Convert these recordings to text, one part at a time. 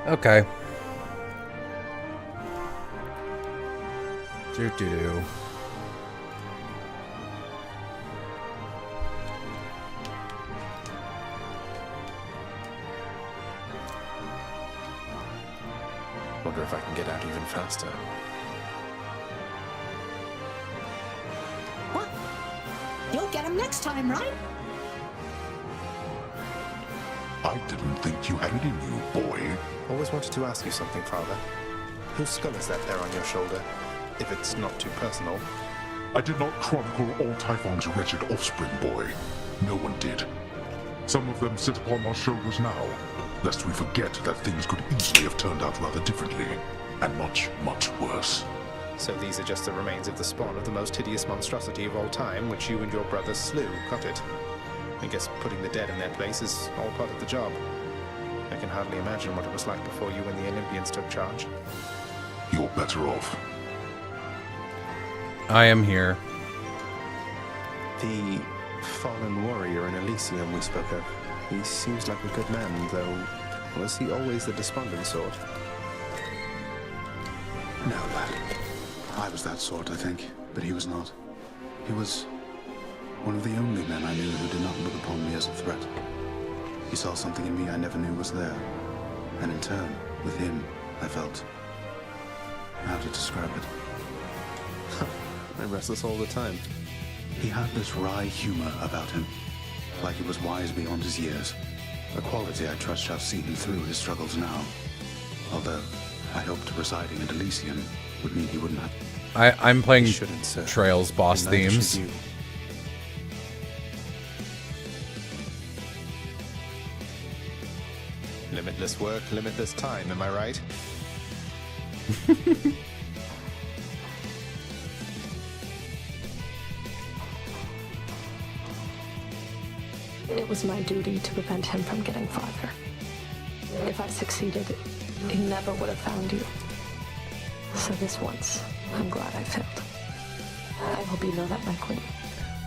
Okay. Do. Wonder if I can get out even faster. What? You'll get him next time, right? I didn't think you had it in you, boy. Always wanted to ask you something, Father. Whose skull is that there on your shoulder? If it's not too personal. I did not chronicle all Typhon's wretched offspring, boy. No one did. Some of them sit upon our shoulders now, lest we forget that things could easily have turned out rather differently, and much, much worse. So these are just the remains of the spawn of the most hideous monstrosity of all time, which you and your brothers slew, got it? I guess putting the dead in their place is all part of the job. I can hardly imagine what it was like before you and the Olympians took charge. You're better off. I am here. The fallen warrior in Elysium we spoke of. He seems like a good man, though. Was he always the despondent sort? No, lad. I was that sort, I think, but he was not. He was one of the only men I knew who did not look upon me as a threat. He saw something in me I never knew was there, and in turn, with him, I felt... how to describe it? I restless all the time. He had this wry humor about him, like he was wise beyond his years. A quality I trust shall see him through his struggles now. Although, I hoped residing in Elysium would mean he wouldn't have... I'm playing Shouldn't, sir. Trails boss And neither themes. should you. Limitless work, limitless time, am I right? It was my duty to prevent him from getting farther. If I succeeded, he never would have found you. So this once, I'm glad I failed. I hope you know that, my queen.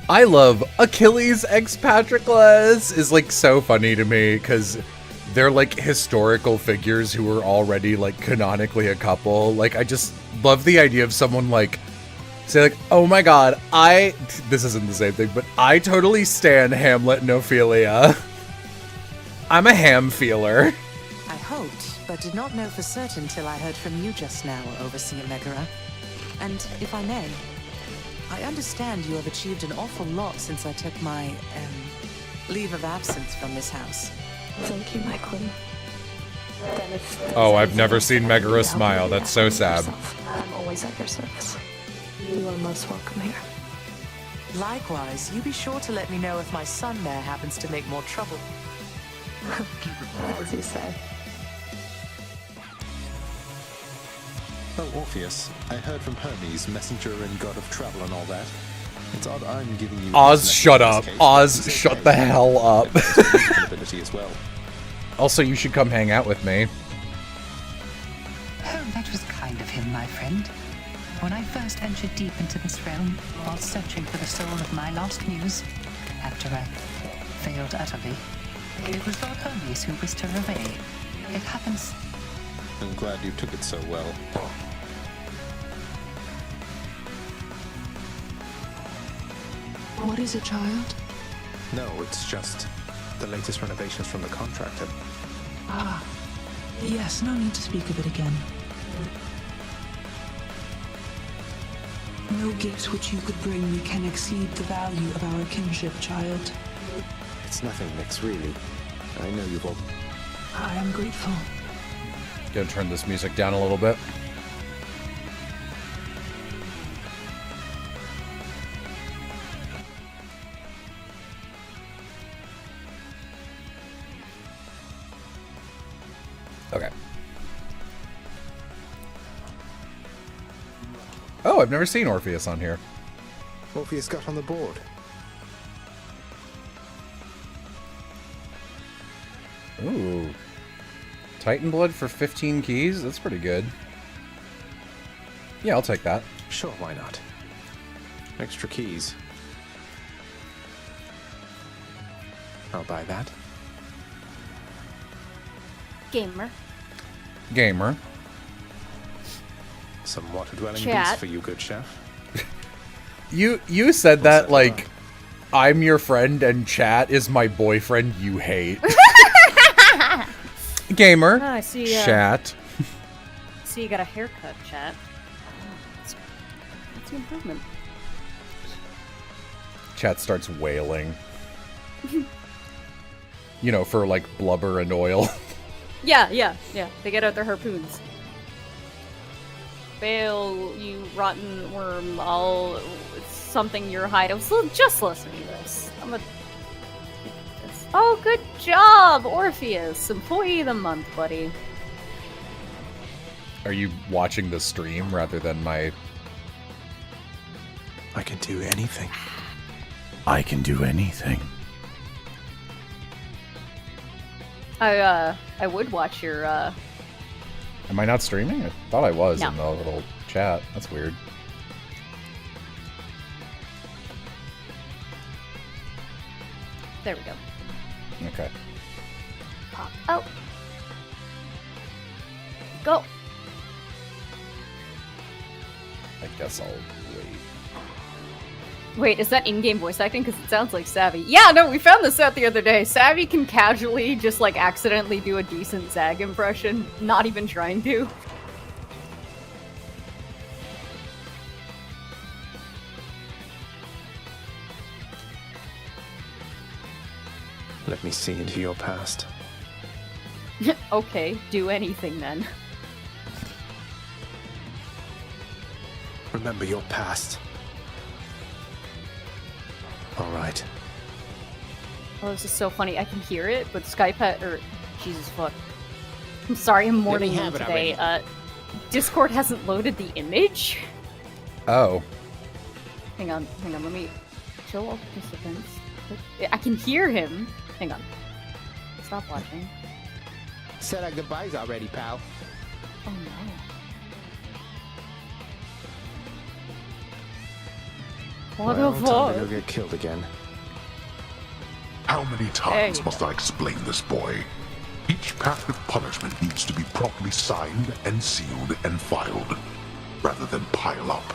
I love Achilles X Patroclus is like so funny to me because they're like historical figures who are already like canonically a couple. Like I just love the idea of someone like say like, oh my god, this isn't the same thing, but I totally stan Hamlet and Ophelia. I'm a ham feeler. I hoped, but did not know for certain till I heard from you just now, Overseer Megara. And if I may, I understand you have achieved an awful lot since I took my, leave of absence from this house. Thank you, my queen. Then if Oh, there's I've never anything seen else I can do Megara to help smile. you That's so reaffirm sad. yourself, I'm always at your service. You are most welcome here. Likewise, you be sure to let me know if my son there happens to make more trouble. As you say. Oh, Orpheus, I heard from Hermes, messenger and god of travel and all that. It's odd I'm giving you... Oz, shut up. Case, Oz, it's shut okay. the hell up. I've got some musical ability as well. Also, you should come hang out with me. Oh, that was kind of him, my friend. When I first entered deep into this realm, while searching for the soul of my lost muse, after I failed utterly, it was Lord Hermes who whisked her away. It happens. I'm glad you took it so well. What is it, child? No, it's just the latest renovations from the contractor. Ah, yes, no need to speak of it again. No gift which you could bring me can exceed the value of our kinship, child. It's nothing, Nix, really. I know you've all... I am grateful. Gonna turn this music down a little bit. Okay. Oh, I've never seen Orpheus on here. Orpheus got on the board. Ooh. Titan Blood for 15 keys? That's pretty good. Yeah, I'll take that. Sure, why not? Extra keys. I'll buy that. Gamer. Gamer. Some water-dwelling Chat. beast for you, good chef. You said that like I'm your friend and chat is my boyfriend you hate. Gamer. Oh, I see. Chat. See, you got a haircut, chat. That's an improvement. Chat starts wailing. You know, for like blubber and oil. Yeah. They get out their harpoons. Bail, you rotten worm, I'll... something your hide. Just listen to this. Oh, good job, Orpheus! Employee of the month, buddy. Are you watching the stream rather than my... I can do anything. I can do anything. I would watch your, Am I not streaming? I thought I was No. in the little chat. That's weird. There we go. Okay. Pop out. Go. I guess I'll wait. Wait, is that in-game voice acting? Because it sounds like Savvy. Yeah, no, we found this out the other day. Savvy can casually just, like, accidentally do a decent Zag impression, not even trying to. Let me see into your past. Okay, do anything then. Remember your past. Alright. Oh, this is so funny. I can hear it, but Skype Jesus fuck. I'm sorry, I'm mourning you today. Discord hasn't loaded the image. Oh. Hang on, let me show all participants. I can hear him. Hang on. Stop watching. Said our goodbyes already, pal. Oh no. What Well, the time fuck? to go get killed again. How many times Hey. must I explain this, boy? Each path of punishment needs to be properly signed and sealed and filed, rather than pile up.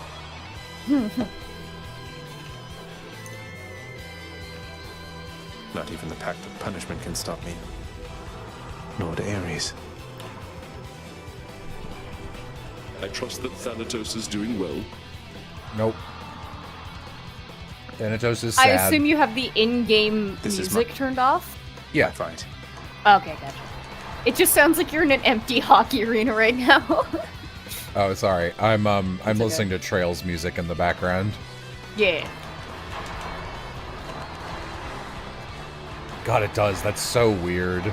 Not even the Pact of Punishment can stop me. Lord Ares. I trust that Thanatos is doing well. Nope. Thanatos is I sad. assume you have the in-game This is music turned off? Yeah. Fight. Okay, gotcha. It just sounds like you're in an empty hockey arena right now. Oh, sorry. I'm okay. listening to Trails music in the background. Yeah. God, it does. That's so weird.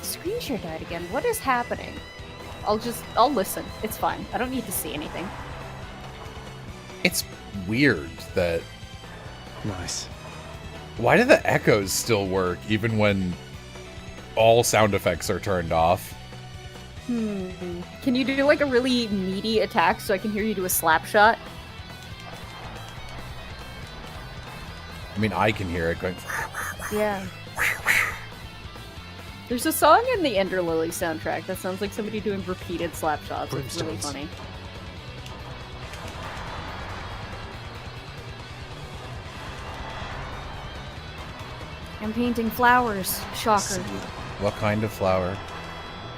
Screen share died again. What is happening? I'll listen. It's fine. I don't need to see anything. It's weird that... Nice. Why do the echoes still work even when all sound effects are turned off? Can you do like a really meaty attack so I can hear you do a slap shot? I mean, I can hear it going... Yeah. There's a song in the Ender Lily soundtrack that sounds like somebody doing repeated slap shots. It's really Brimstones. funny. I'm painting flowers. Shocker. What kind of flower?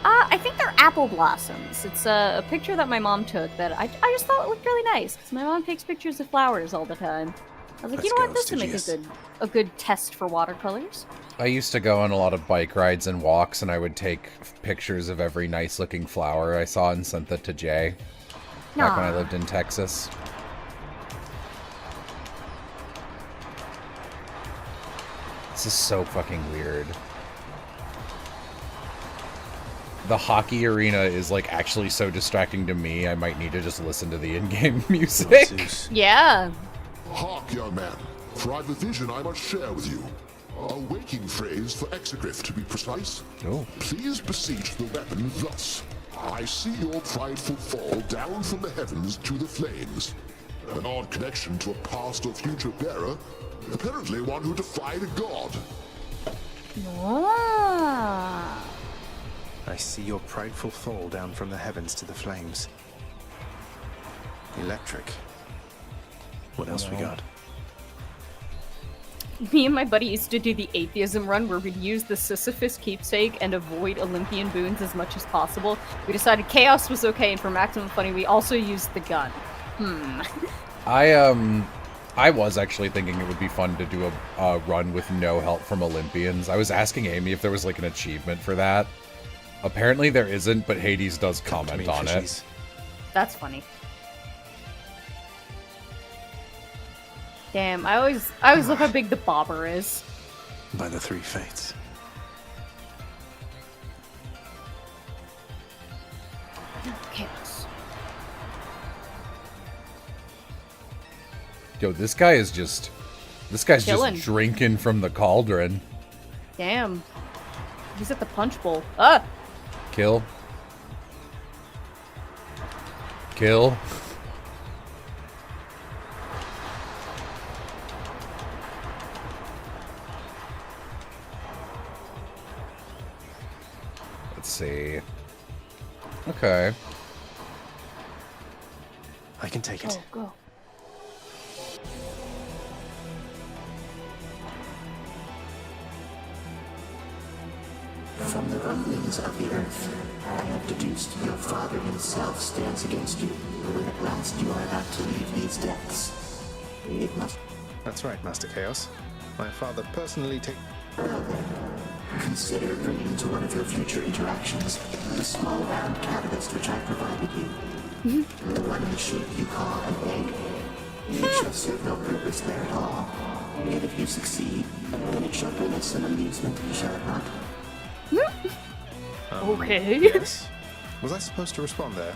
I think they're apple blossoms. It's a picture that my mom took that I just thought it looked really nice because my mom takes pictures of flowers all the time. I was like, you know what, this would make a good test for watercolors. I used to go on a lot of bike rides and walks, and I would take pictures of every nice-looking flower I saw and sent that to Jay back when I lived in Texas. This is so fucking weird. The hockey arena is like actually so distracting to me, I might need to just listen to the in-game music. Yeah. Hark, young man, for I've a vision I must share with you. A waking phrase for exegriff, to be precise. Oh. Please beseech the weapon thus. I see your prideful fall down from the heavens to the flames. An odd connection to a past or future bearer. Apparently one who defied a god. Ah. I see your prideful fall down from the heavens to the flames. Electric. What else we got? Me and my buddy used to do the atheism run where we'd use the Sisyphus keepsake and avoid Olympian boons as much as possible. We decided chaos was okay, and for maximum funny, we also used the gun. I was actually thinking it would be fun to do a run with no help from Olympians. I was asking Amy if there was like an achievement for that. Apparently there isn't, but Hades does comment on it. That's funny. Damn, I always love how big the bobber is. By the three fates. Chaos. Yo, this guy's just Chillin'. just drinking from the cauldron. Damn. He's at the punch bowl. Ah! Kill. Kill. Let's see. Okay. I can take it. Go. From the rumblings of the earth, I have deduced your father himself stands against you, when at last you are about to leave these depths. It must... That's right, Master Chaos. My father personally Well then, consider bringing to one of your future interactions the small round catalyst which I provided you. The one in the shape you call an egg. It shall serve no purpose there at all. Yet if you succeed, then it shall bring us some amusement, shall it not? Okay. Yes. Was I supposed to respond there?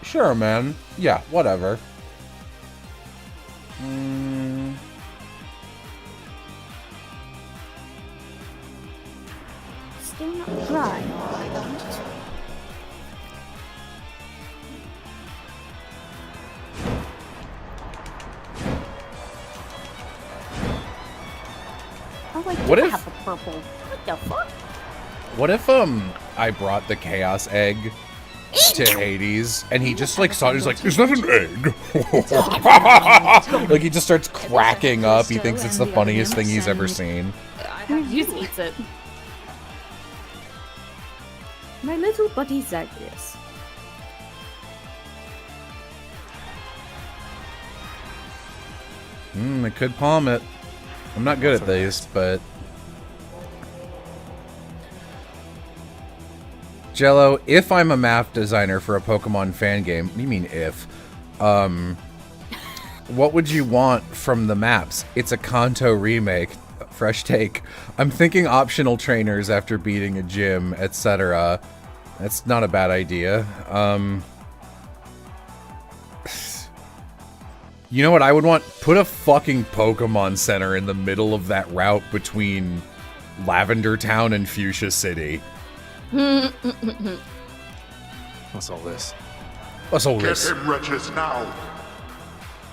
Sure, man. Yeah, whatever. Still not dry, I don't. Oh, I What do if- have a purple. What the fuck? What if I brought the chaos egg to Hades and he just like saw it, he's like, is that an egg? Like he just starts cracking up. He thinks it's the funniest thing he's ever seen. He just eats it. My little buddy Zagreus. I could palm it. I'm not good at these, but Jello, if I'm a map designer for a Pokemon fan game, what do you mean if? What would you want from the maps? It's a Kanto remake. Fresh take. I'm thinking optional trainers after beating a gym, etc. That's not a bad idea. You know what I would want? Put a fucking Pokemon Center in the middle of that route between Lavender Town and Fuchsia City. What's all this? What's all Get this? him, wretches, now!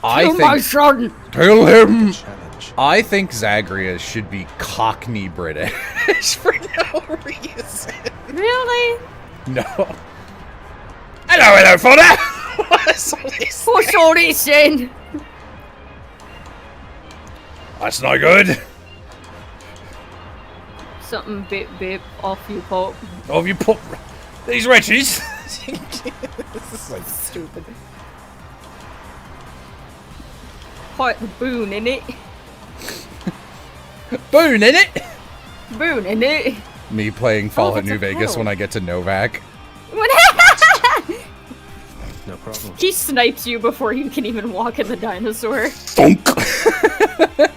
I think. son! Kill him! Challenge. I think Zagreus should be Cockney British for no reason. Really? No. Hello, fodder! What's all this? What's all this then? That's not good. Something bip off you pop. Oh, you put these wretches. This is so stupid. Quite the boon, innit? Boon, innit? Boon, innit? Me playing Fallout that's New a Vegas pro. when I get to Novak. No problem. He snipes you before you can even walk in the dinosaur. Thunk.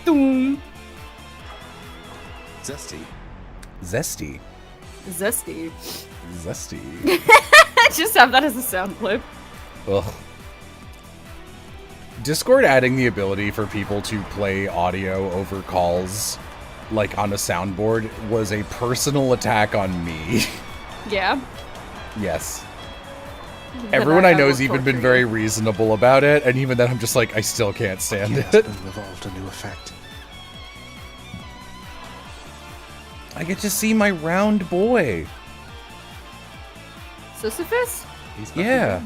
Doom. Zesty. Zesty. Zesty. Zesty. Just have that as a sound clip. Ugh. Discord adding the ability for people to play audio over calls, like on a soundboard, was a personal attack on me. Yeah. Yes. Then Everyone I know will has even been torture very you. reasonable about it, and even then I'm just like, I still can't stand Yes, it. boom evolved a new effect. I get to see my round boy. Sisyphus? Yeah.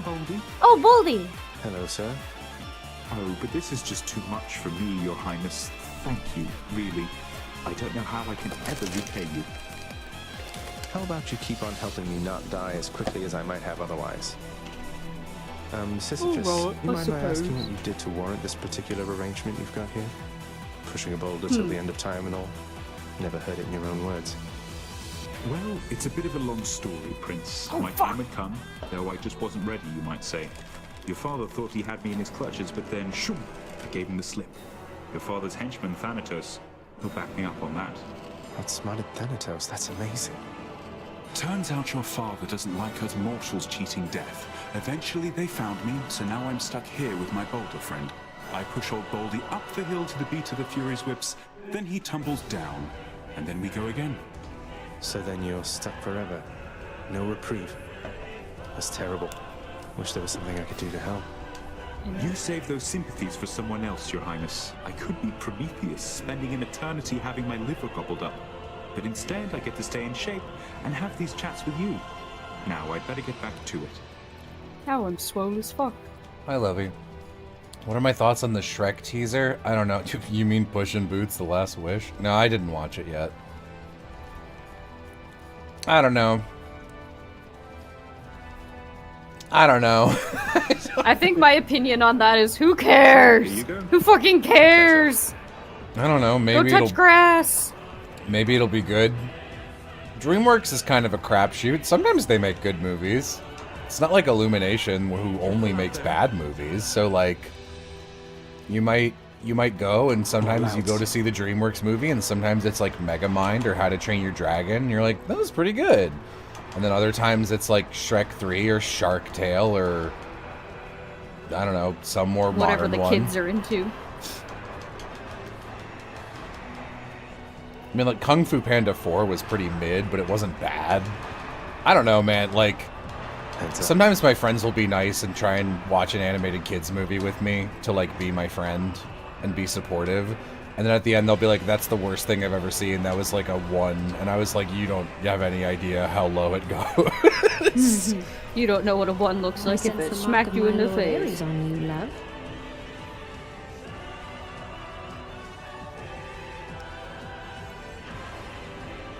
Oh, Baldy. Hello, sir. Oh, but this is just too much for me, Your Highness. Thank you, really. I don't know how I can ever repay you. How about you keep on helping me not die as quickly as I might have otherwise? Sisyphus, you mind my asking what you did to warrant this particular arrangement you've got here? Pushing a boulder till the end of time and all. Never heard it in your own words. Well, it's a bit of a long story, Prince. My time had come, though I just wasn't ready, you might say. Your father thought he had me in his clutches, but then, shoom, I gave him the slip. Your father's henchman, Thanatos, he'll back me up on that. Outsmarted Thanatos, that's amazing. Turns out your father doesn't like us mortals cheating death. Eventually they found me, so now I'm stuck here with my boulder friend. I push old Baldy up the hill to the beat of the Fury's whips, then he tumbles down, and then we go again. So then you're stuck forever. No reprieve. That's terrible. Wish there was something I could do to help. You save those sympathies for someone else, Your Highness. I could be Prometheus, spending an eternity having my liver gobbled up. But instead, I get to stay in shape and have these chats with you. Now, I'd better get back to it. Now I'm swole as fuck. Hi, Lovey. What are my thoughts on the Shrek teaser? I don't know. You mean Puss in Boots: The Last Wish? No, I didn't watch it yet. I don't know. I think my opinion on that is who cares? Who fucking cares? I don't know. Maybe Go touch grass. Maybe it'll be good. DreamWorks is kind of a crapshoot. Sometimes they make good movies. It's not like Illumination, who only makes bad movies. So like, you might go, and sometimes you go to see the DreamWorks movie, and sometimes it's like Megamind or How to Train Your Dragon, and you're like, that was pretty good. And then other times it's like Shrek 3 or Shark Tale or, I don't know, some more whatever modern the one. kids are into. I mean, like, Kung Fu Panda 4 was pretty mid, but it wasn't bad. I don't know, man. Like, sometimes my friends will be nice and try and watch an animated kids movie with me to, like, be my friend and be supportive. And then at the end, they'll be like, that's the worst thing I've ever seen. That was, like, a 1. And I was like, you don't have any idea how low it goes. You don't know what a 1 looks like if it smacked you in the face. On you, love.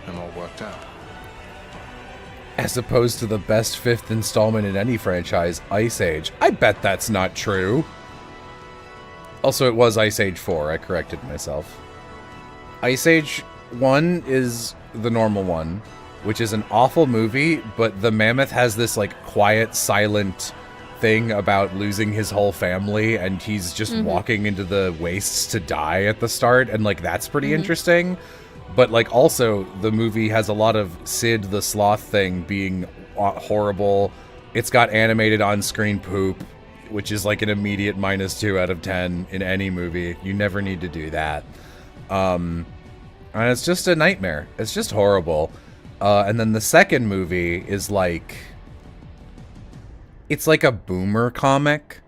I'm all worked out. As opposed to the best 5th installment in any franchise, Ice Age. I bet that's not true. Also, it was Ice Age 4. I corrected myself. Ice Age 1 is the normal one, which is an awful movie, but the mammoth has this, like, quiet, silent thing about losing his whole family, and he's just walking into the wastes to die at the start, and, like, that's pretty interesting. But, like, also, the movie has a lot of Sid the Sloth thing being horrible. It's got animated on-screen poop, which is, like, an immediate -2 out of 10 in any movie. You never need to do that. And it's just a nightmare. It's just horrible. And then the second movie is, like... It's like a boomer comic.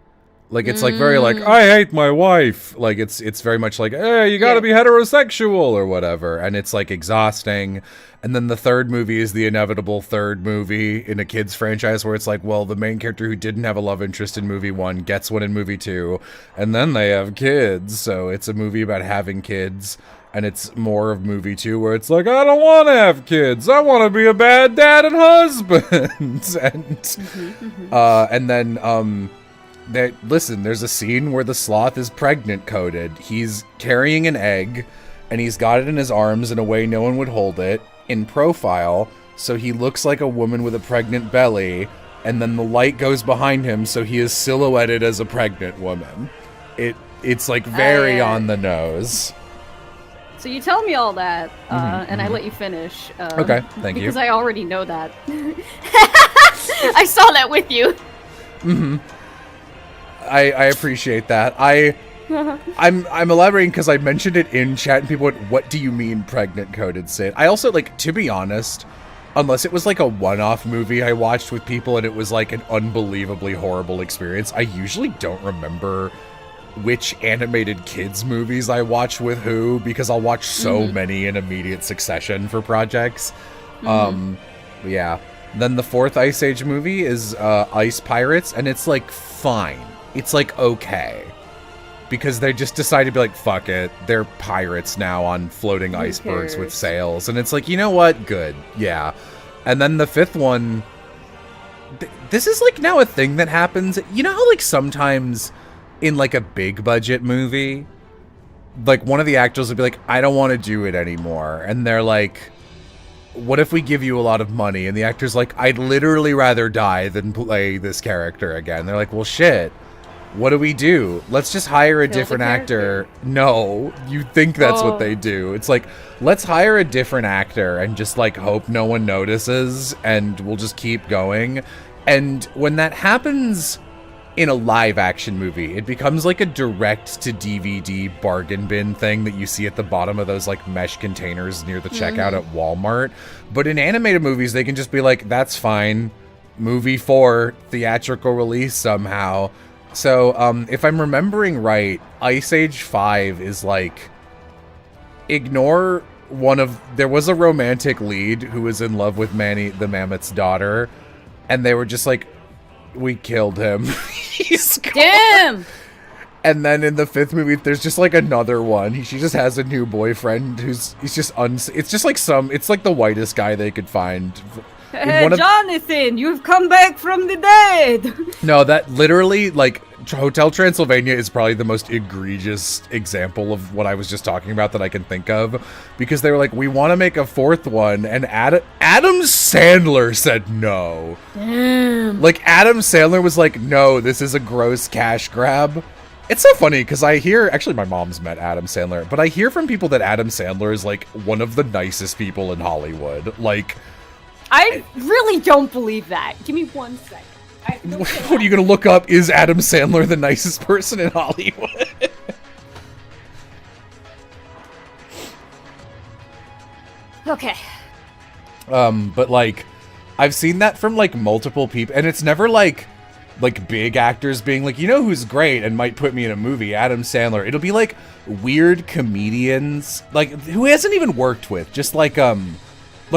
Like, it's, like, very, like, I hate my wife. Like, it's very much like, hey, you gotta be heterosexual or whatever. And it's, like, exhausting. And then the third movie is the inevitable third movie in a kid's franchise where it's like, well, the main character who didn't have a love interest in movie 1 gets one in movie 2. And then they have kids. So it's a movie about having kids. And it's more of movie 2 where it's like, I don't want to have kids. I want to be a bad dad and husband. And then, listen, there's a scene where the sloth is pregnant coded. He's carrying an egg, and he's got it in his arms in a way no one would hold it, in profile, so he looks like a woman with a pregnant belly, and then the light goes behind him, so he is silhouetted as a pregnant woman. It's like very on the nose. So you tell me all that, and I let you finish. Okay, thank you. Because I already know that. I saw that with you. I appreciate that. I'm elaborating because I mentioned it in chat and people went, what do you mean pregnant coded Sid? I also, like, to be honest, unless it was like a one-off movie I watched with people and it was like an unbelievably horrible experience, I usually don't remember which animated kids movies I watch with who, because I'll watch so many in immediate succession for projects. Yeah. Then the fourth Ice Age movie is Ice Pirates, and it's like fine. It's like okay. Because they just decided to be like, fuck it. They're pirates now on floating icebergs with sails. And it's like, you know what? Good. Yeah. And then the fifth one, this is like now a thing that happens. You know how like sometimes in like a big budget movie, like one of the actors would be like, I don't want to do it anymore. And they're like, what if we give you a lot of money? And the actor's like, I'd literally rather die than play this character again. They're like, well, shit. What do we do? Let's just hire a different actor. No, you think that's what they do. It's like, let's hire a different actor and just like hope no one notices and we'll just keep going. And when that happens in a live action movie, it becomes like a direct to DVD bargain bin thing that you see at the bottom of those like mesh containers near the checkout at Walmart. But in animated movies, they can just be like, that's fine. Movie 4, theatrical release somehow. So, if I'm remembering right, Ice Age 5 is like, ignore there was a romantic lead who was in love with Manny the Mammoth's daughter, and they were just like, we killed him. He's gone. Damn! And then in the fifth movie, there's just like another one. She just has a new boyfriend he's just it's just like it's like the whitest guy they could find. Jonathan, you've come back from the dead! No, that literally, like, Hotel Transylvania is probably the most egregious example of what I was just talking about that I can think of. Because they were like, we want to make a fourth one, and Adam Sandler said no. Damn. Like, Adam Sandler was like, no, this is a gross cash grab. It's so funny, because I hear, actually my mom's met Adam Sandler, but I hear from people that Adam Sandler is, like, one of the nicest people in Hollywood. Like... I really don't believe that. Give me 1 second. What are you going to look up? Is Adam Sandler the nicest person in Hollywood? Okay. But like, I've seen that from like multiple people, and it's never like big actors being like, you know who's great and might put me in a movie? Adam Sandler. It'll be like weird comedians, like who he hasn't even worked with, just like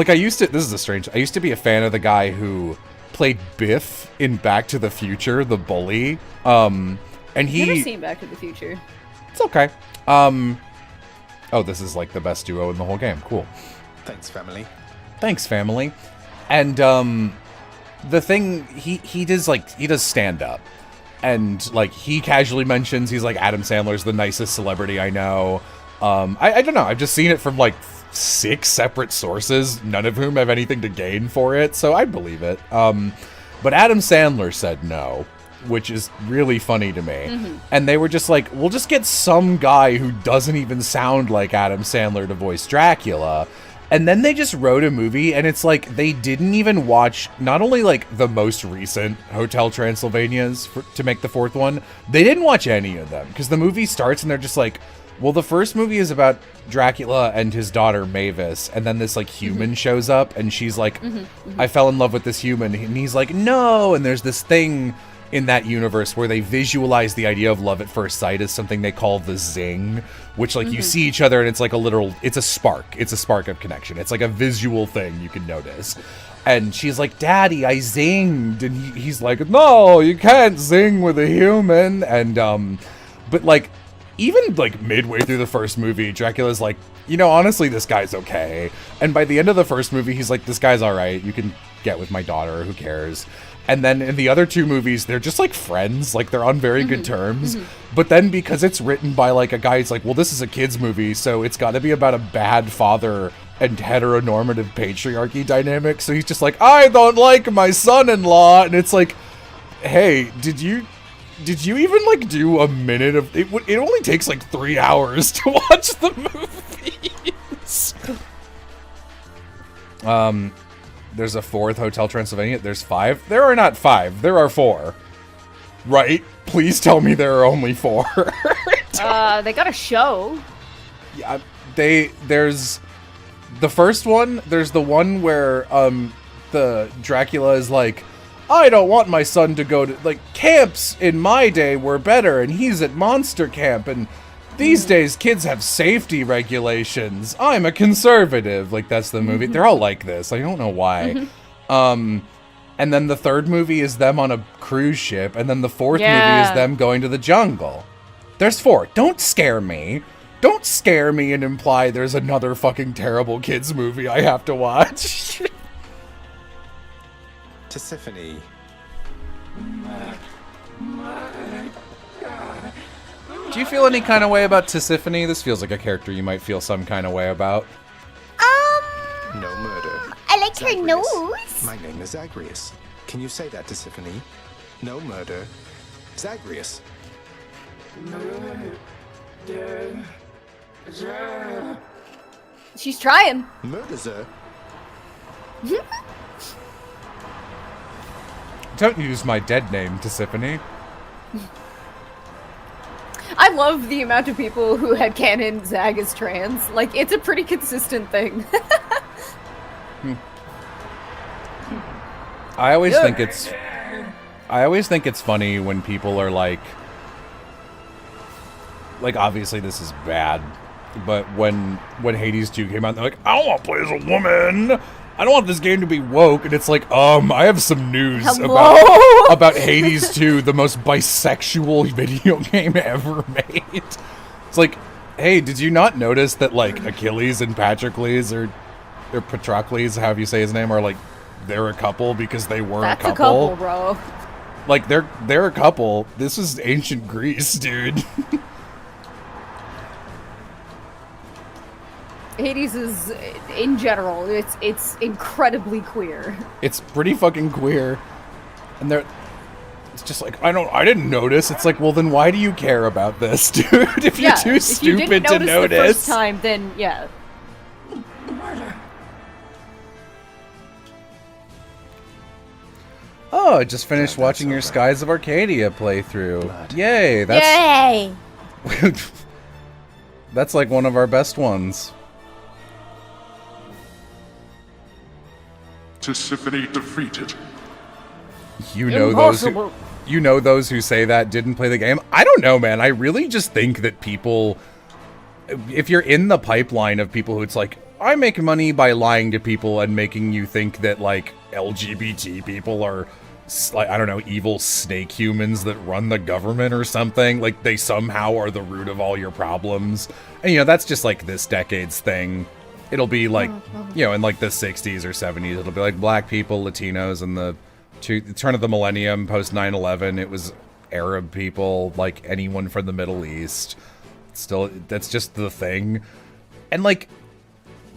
I used to, I used to be a fan of the guy who played Biff in Back to the Future, the bully. And he... Never seen Back to the Future. It's okay. Oh, this is like the best duo in the whole game. Cool. Thanks, family. Thanks, family. And, the thing, he does stand up. And, like, he casually mentions he's like, Adam Sandler's the nicest celebrity I know. I don't know. I've just seen it from, like, 6 separate sources, none of whom have anything to gain for it, so I believe it. But Adam Sandler said no, which is really funny to me. And they were just like, we'll just get some guy who doesn't even sound like Adam Sandler to voice Dracula. And then they just wrote a movie, and it's like they didn't even watch not only like the most recent Hotel Transylvanias to make the fourth one, they didn't watch any of them, because the movie starts and they're just like, well, the first movie is about Dracula and his daughter Mavis, and then this like human shows up, and she's like, I fell in love with this human, and he's like, no, and there's this thing in that universe where they visualize the idea of love at first sight as something they call the zing, which like you see each other and it's like it's a spark of connection. It's like a visual thing you can notice. And she's like, Daddy, I zinged, and he's like, no, you can't zing with a human. And but like, even like midway through the first movie, Dracula's like, you know, honestly, this guy's okay. And by the end of the first movie, he's like, this guy's all right. You can get with my daughter. Who cares? And then in the other 2 movies, they're just like friends. Like they're on very good terms. But then because it's written by like a guy who's like, well, this is a kid's movie, so it's got to be about a bad father and heteronormative patriarchy dynamic. So he's just like, I don't like my son-in-law. And it's like, hey, did you even like do a minute of it? It only takes like 3 hours to watch the movies. There's a 4th Hotel Transylvania. There's 5. There are not 5. There are 4. Right? Please tell me there are only 4. They got a show. Yeah, there's the first one. There's the one where the Dracula is like, I don't want my son to go to, like, camps in my day were better, and he's at monster camp, and these days kids have safety regulations. I'm a conservative. Like, that's the movie. They're all like this. I don't know why. And then the third movie is them on a cruise ship, and then the fourth movie is them going to the jungle. There's 4. Don't scare me. Don't scare me and imply there's another fucking terrible kids movie I have to watch. Tisiphone. Do you feel any kind of way about Tisiphone? This feels like a character you might feel some kind of way about. No murder. I like her Zagreus. nose. My name is Zagreus. Can you say that, Tisiphone? No murder. Zagreus. She's trying. Murder, sir. Don't use my dead name, Tisiphone. I love the amount of people who had canon Zag as trans. Like, it's a pretty consistent thing. I always think it's funny when people are like obviously this is bad, but when Hades 2 came out, they're like, I don't want to play as a woman. I don't want this game to be woke. And it's like, I have some news about Hades 2, the most bisexual video game ever made. It's like, hey, did you not notice that, like, Achilles and Patroclus, or Patroclus, however you say his name, are like, they're a couple because they were That's a couple? a couple, bro. Like, they're a couple. This is ancient Greece, dude. Hades is, in general, it's incredibly queer. It's pretty fucking queer. And it's just like, I didn't notice. It's like, well, then why do you care about this, dude? If you're too stupid to notice. The first time, then, yeah. Oh, I just finished watching your Skies of Arcadia playthrough. Blood. Yay! Yay! That's like one of our best ones. Tisiphone defeated. You know those who say that didn't play the game. I don't know, man. I really just think that people, if you're in the pipeline of people who it's like, I make money by lying to people and making you think that, like, LGBT people are, like, I don't know, evil snake humans that run the government or something. Like, they somehow are the root of all your problems. And, you know, that's just, like, this decade's thing. It'll be, like, you know, in, like, the 60s or 70s, it'll be, like, black people, Latinos, and the turn of the millennium, post 9/11, it was Arab people, like, anyone from the Middle East. Still, that's just the thing. And, like,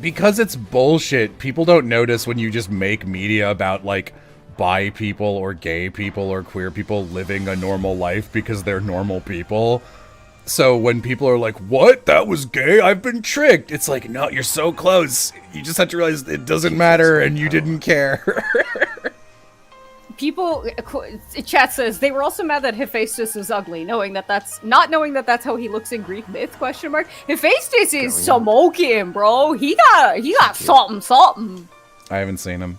because it's bullshit, people don't notice when you just make media about, like, bi people or gay people or queer people living a normal life because they're normal people. So when people are like, what? That was gay? I've been tricked. It's like, no, you're so close. You just have to realize it doesn't matter and you didn't care. People, chat says, they were also mad that Hephaestus was ugly, not knowing that that's how he looks in Greek myth, question mark. Hephaestus is smoking, bro. He got something. I haven't seen him.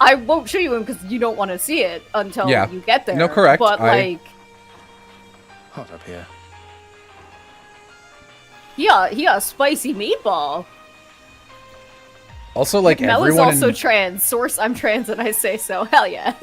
I won't show you him because you don't want to see it until you get there. No, correct. But, like... Hot up here. He a spicy meatball. Also, like, Mel everyone is also trans. Source, I'm trans and I say so. Hell yeah.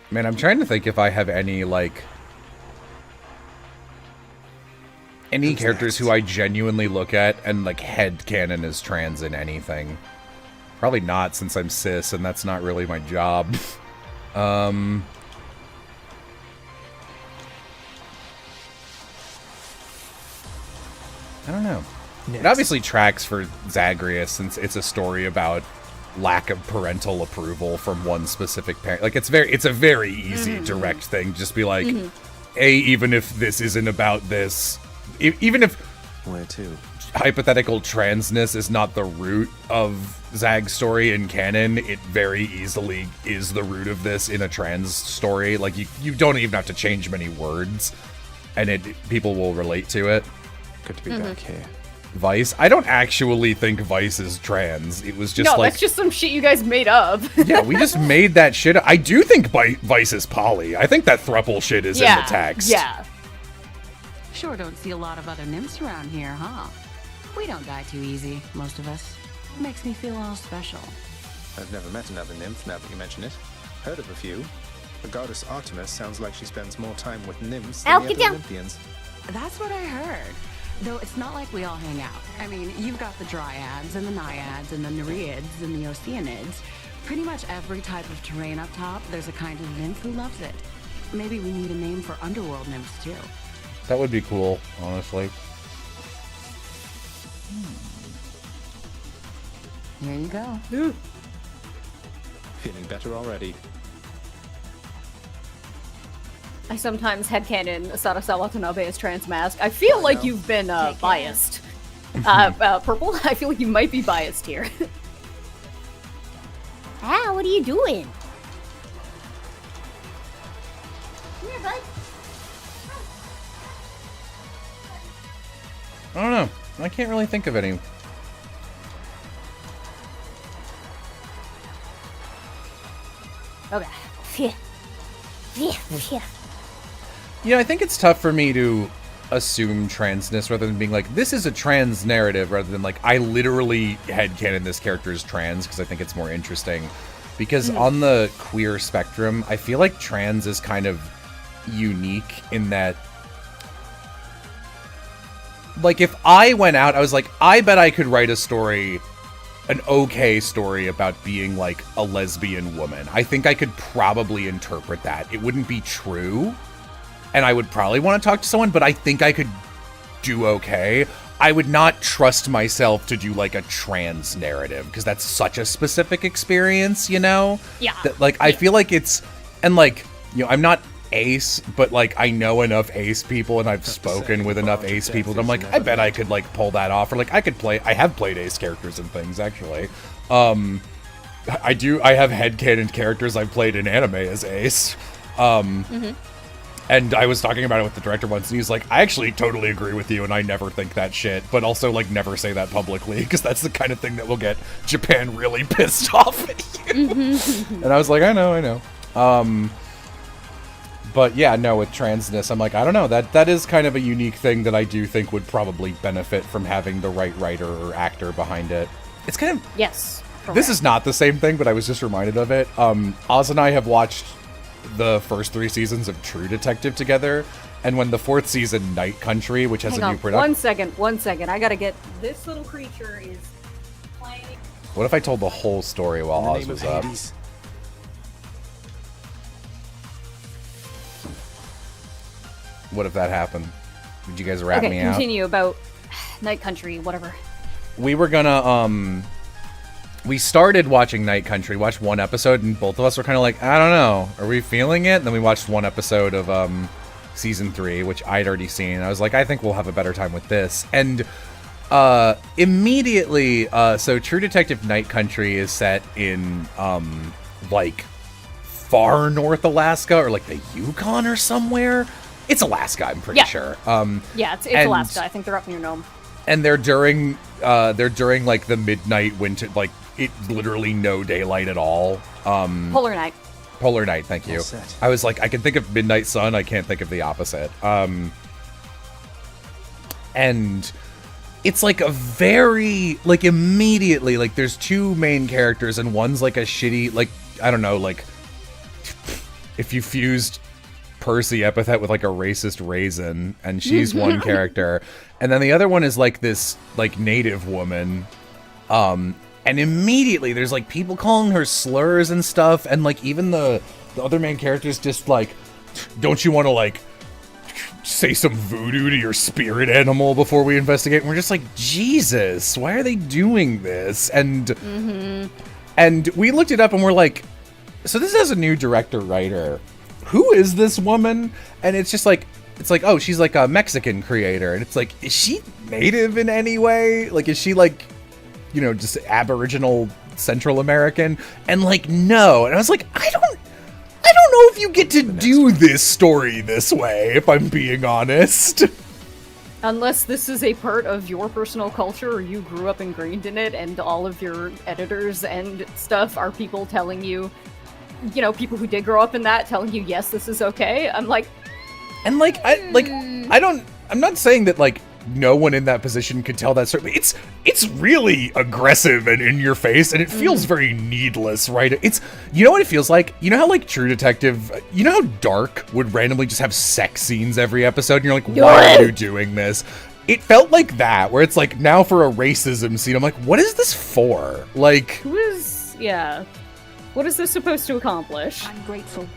Man, I'm trying to think if I have any, like... Any characters who I genuinely look at and, like, headcanon as trans in anything. Probably not, since I'm cis, and that's not really my job. I don't know. It obviously tracks for Zagreus, since it's a story about lack of parental approval from one specific parent. Like, it's a very easy, direct thing. Just be like, even if this isn't about this... Even if... Where to? hypothetical transness is not the root of Zag's story in canon, it very easily is the root of this in a trans story. Like, you don't even have to change many words, and people will relate to it. Good to be back here. Vice? I don't actually think Vice is trans. It was just no, like... that's just some shit you guys made up. Yeah, we just made that shit up. I do think Vice is poly. I think that thruple shit is in the text. Yeah. Sure don't see a lot of other nymphs around here, huh? We don't die too easy, most of us. Makes me feel all special. I've never met another nymph, now that you mention it. Heard of a few. The goddess Artemis sounds like she spends more time with nymphs than the other Olympians. That's what I heard. Though it's not like we all hang out. I mean, you've got the dryads and the naiads and the nereids and the oceanids. Pretty much every type of terrain up top, there's a kind of nymph who loves it. Maybe we need a name for underworld nymphs, too. That would be cool, honestly. Here you go. Feeling better already. I sometimes headcanon Sarasa Watanabe as trans mask. I feel like you've been biased. Purple, I feel like you might be biased here. What are you doing? Come here, bud. I don't know. I can't really think of any. Okay. Yeah, I think it's tough for me to assume transness rather than being like, this is a trans narrative, rather than like, I literally headcanon this character as trans because I think it's more interesting. Because on the queer spectrum, I feel like trans is kind of unique in that, like, if I went out, I was like, I bet I could write a story, an okay story about being, like, a lesbian woman. I think I could probably interpret that. It wouldn't be true, and I would probably want to talk to someone, but I think I could do okay. I would not trust myself to do, like, a trans narrative, because that's such a specific experience, you know? Yeah. That, like, I feel like it's, and, like, you know, I'm not ace, but like I know enough ace people and I've spoken with enough ace people that I'm like, I bet I could like pull that off, or like I have played ace characters and things actually. I have headcanon characters I've played in anime as ace. And I was talking about it with the director once and he's like, I actually totally agree with you and I never think that shit, but also like never say that publicly because that's the kind of thing that will get Japan really pissed off at you. And I was like, I know. But yeah, no, with transness, I'm like, I don't know, that is kind of a unique thing that I do think would probably benefit from having the right writer or actor behind it. It's kind of... Yes. Correct. This is not the same thing, but I was just reminded of it. Oz and I have watched the first 3 seasons of True Detective together, and when the 4th season, Night Country, which has a new production... One second. I gotta get... This little creature is playing... What if I told the whole story while Oz was up? What if that happened? Did you guys rat me out? Okay, continue about Night Country, whatever. We were gonna, we started watching Night Country, watched 1 episode, and both of us were kind of like, I don't know, are we feeling it? And then we watched 1 episode of, season 3, which I'd already seen. I was like, I think we'll have a better time with this. And, immediately, so True Detective Night Country is set in, like, far north Alaska, or like the Yukon or somewhere. It's Alaska, I'm pretty sure. Yeah, it's Alaska. I think they're up near Nome. And they're during like the midnight winter, like it literally no daylight at all. Polar night. Polar night, thank you. I was like, I can think of midnight sun, I can't think of the opposite. And it's like a very, like immediately, like there's 2 main characters and one's like a shitty, like, I don't know, like if you fused Percy epithet with like a racist raisin, and she's one character, and then the other one is like this like native woman, and immediately there's like people calling her slurs and stuff, and like even the other main character's just like, don't you want to like say some voodoo to your spirit animal before we investigate? And we're just like, Jesus, why are they doing this? And and we looked it up and we're like, so this has a new director writer. Who is this woman? And it's just like, it's like, oh, she's like a Mexican creator, and it's like, is she native in any way? Like, is she like, you know, just Aboriginal Central American? And like, no. And I was like, I don't know if you get to do this story this way, if I'm being honest. Unless this is a part of your personal culture, or you grew up ingrained in it, and all of your editors and stuff are people telling you, you know, people who did grow up in that, telling you, yes, this is okay. I'm like, and like, I'm not saying that like no one in that position could tell that story. It's really aggressive and in your face, and it feels very needless, right? It's, you know what it feels like? You know how like True Detective, you know how Dark would randomly just have sex scenes every episode, and you're like, why are you doing this? It felt like that, where it's like, now for a racism scene, I'm like, what is this for? Like, yeah. What is this supposed to accomplish? I'm grateful.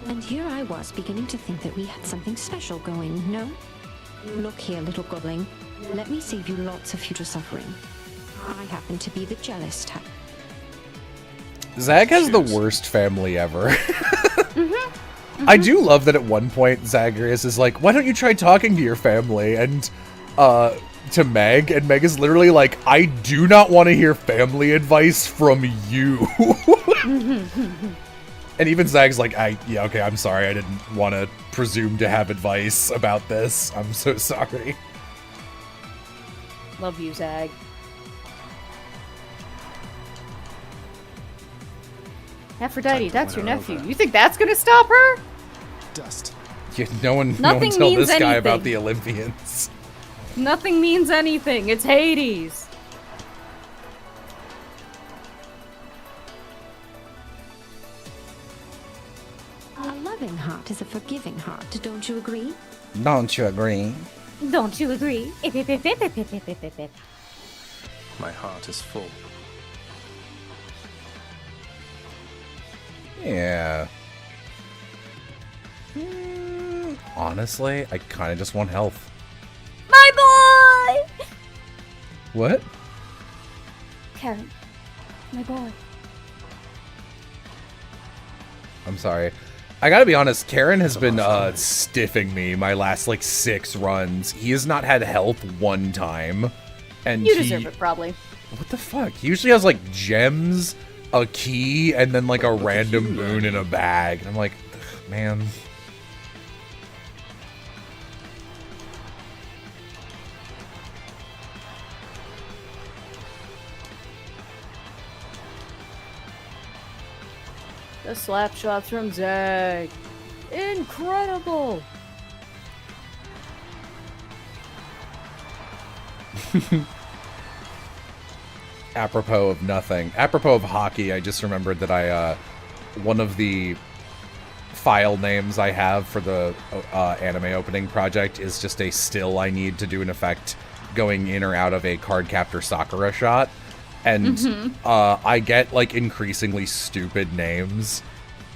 And here I was beginning to think that we had something special going, no? Look here, little godling. Let me save you lots of future suffering. I happen to be the jealous type. Zag has the worst family ever. I do love that at one point Zagreus is like, why don't you try talking to your family? And to Meg, and Meg is literally like, I do not want to hear family advice from you. And even Zag's like, yeah, okay, I'm sorry. I didn't want to presume to have advice about this. I'm so sorry. Love you, Zag. Aphrodite, that's your nephew. You think that's gonna stop her? Dust. Yeah, no one tell this guy about the Olympians. Nothing means anything. It's Hades. A loving heart is a forgiving heart, don't you agree? Don't you agree? Don't you agree? My heart is full. Yeah. Honestly, I kind of just want health. My boy! What? Karen. My boy. I'm sorry. I gotta be honest, Karen has been stiffing me my last like 6 runs. He has not had health one time. And you deserve it, probably. What the fuck? He usually has like gems, a key, and then like a random moon in a bag. And I'm like, man. The slap shots from Zag. Incredible! Apropos of nothing. Apropos of hockey, I just remembered that one of the file names I have for the anime opening project is just a still I need to do an effect going in or out of a Cardcaptor Sakura shot. And I get like increasingly stupid names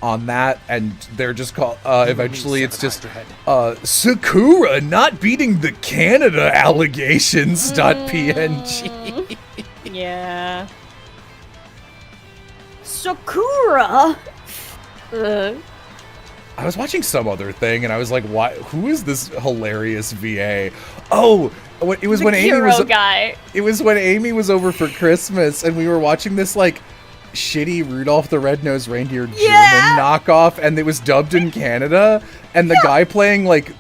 on that, and they're just called eventually it's just Sakura not beating the Canada allegations .png. Yeah. Sakura. I was watching some other thing, and I was like, "Why? Who is this hilarious VA?" Oh, it was when Amy was guy. It was when Amy was over for Christmas, and we were watching this like shitty Rudolph the Red-Nosed Reindeer German knockoff, and it was dubbed in Canada. And the guy playing like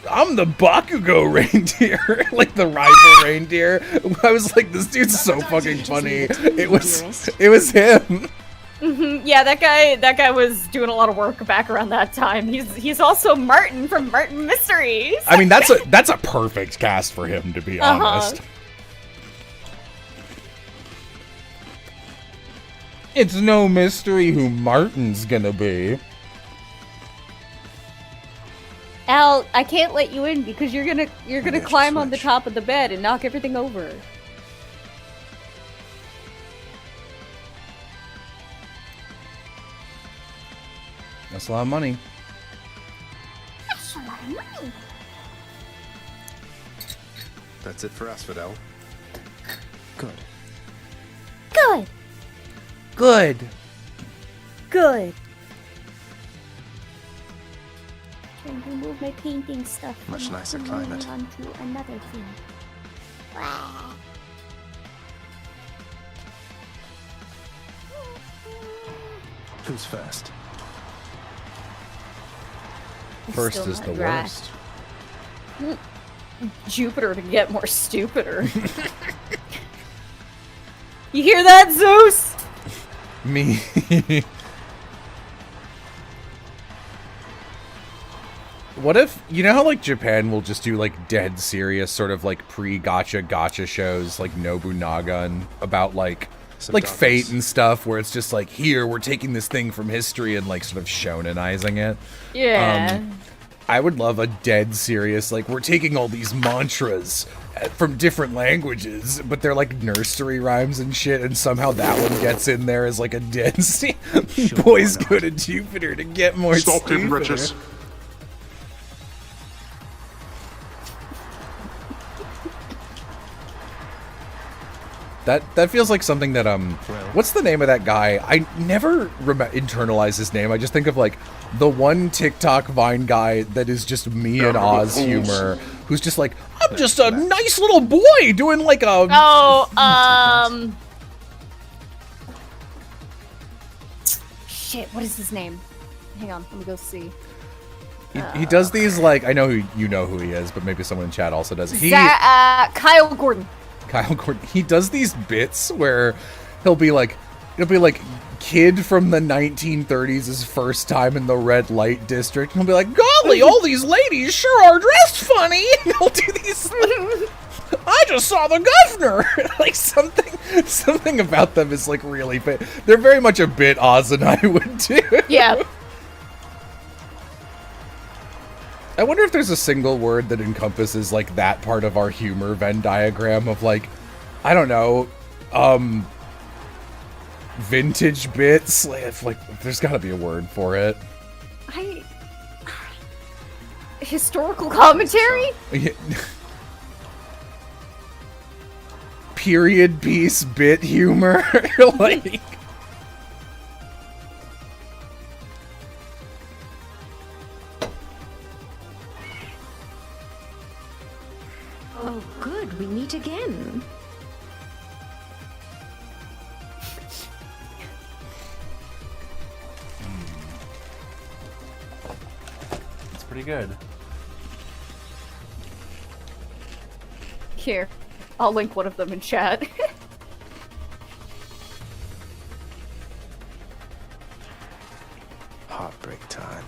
I'm the Bakugo reindeer, like the rival reindeer. I was like, this dude's so fucking funny. It was him. Yeah, that guy was doing a lot of work back around that time. He's also Martin from Martin Mysteries. I mean, that's a perfect cast for him, to be honest. It's no mystery who Martin's gonna be. Al, I can't let you in because you're gonna climb on the top of the bed and knock everything over. That's a lot of money. That's a lot of money. That's it for us, Fidel. Good. Good. Good. Good. Trying to move my painting stuff. Much nicer climate. Onto another thing. Who's first? First is the worst. Jupiter to get more stupider. You hear that, Zeus? Me. What if, you know how like Japan will just do like dead serious sort of like pre-gotcha shows like Nobunaga and about like fate and stuff where it's just like, here we're taking this thing from history and like sort of shonenizing it. Yeah. I would love a dead serious, like we're taking all these mantras from different languages, but they're like nursery rhymes and shit, and somehow that one gets in there as like a dead boys go to Jupiter to get more Stop stupider. him, wretches. That feels like something that what's the name of that guy? I never internalize his name. I just think of like the one TikTok Vine guy that is just me and Oz humor, who's just like, I'm just a nice little boy doing like a shit, what is his name? Hang on, let me go see. He does these like, I know you know who he is, but maybe someone in chat also does. Kyle Gordon. Kyle Gordon. He does these bits where it'll be like kid from the 1930s his first time in the red light district, and he'll be like, golly, all these ladies sure are dressed funny. And he'll do these like, I just saw the governor. Like something about them is like really fit. They're very much a bit Oz and I would do. Yeah. I wonder if there's a single word that encompasses like that part of our humor Venn diagram of like, I don't know, vintage bits. Like there's got to be a word for it. Historical commentary? Period piece bit humor. Like. Oh, good. We meet again. It's pretty good. Here, I'll link one of them in chat. Heartbreak time.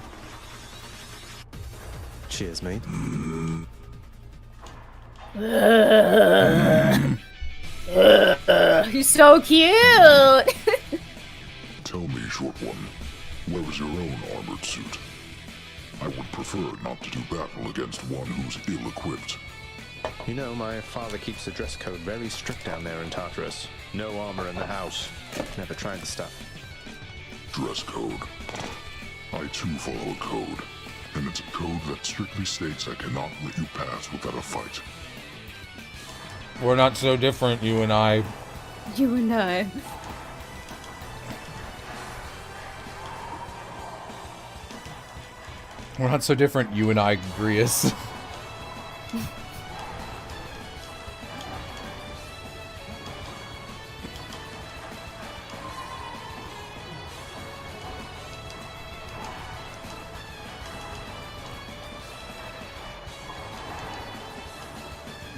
Cheers, mate. He's so cute! Tell me, short one, where is your own armored suit? I would prefer not to do battle against one who's ill-equipped. You know, my father keeps the dress code very strict down there in Tartarus. No armor in the house. Never tried the stuff. Dress code. I too follow a code, and it's a code that strictly states I cannot let you pass without a fight. We're not so different, you and I. You and I. We're not so different, you and I, Grius.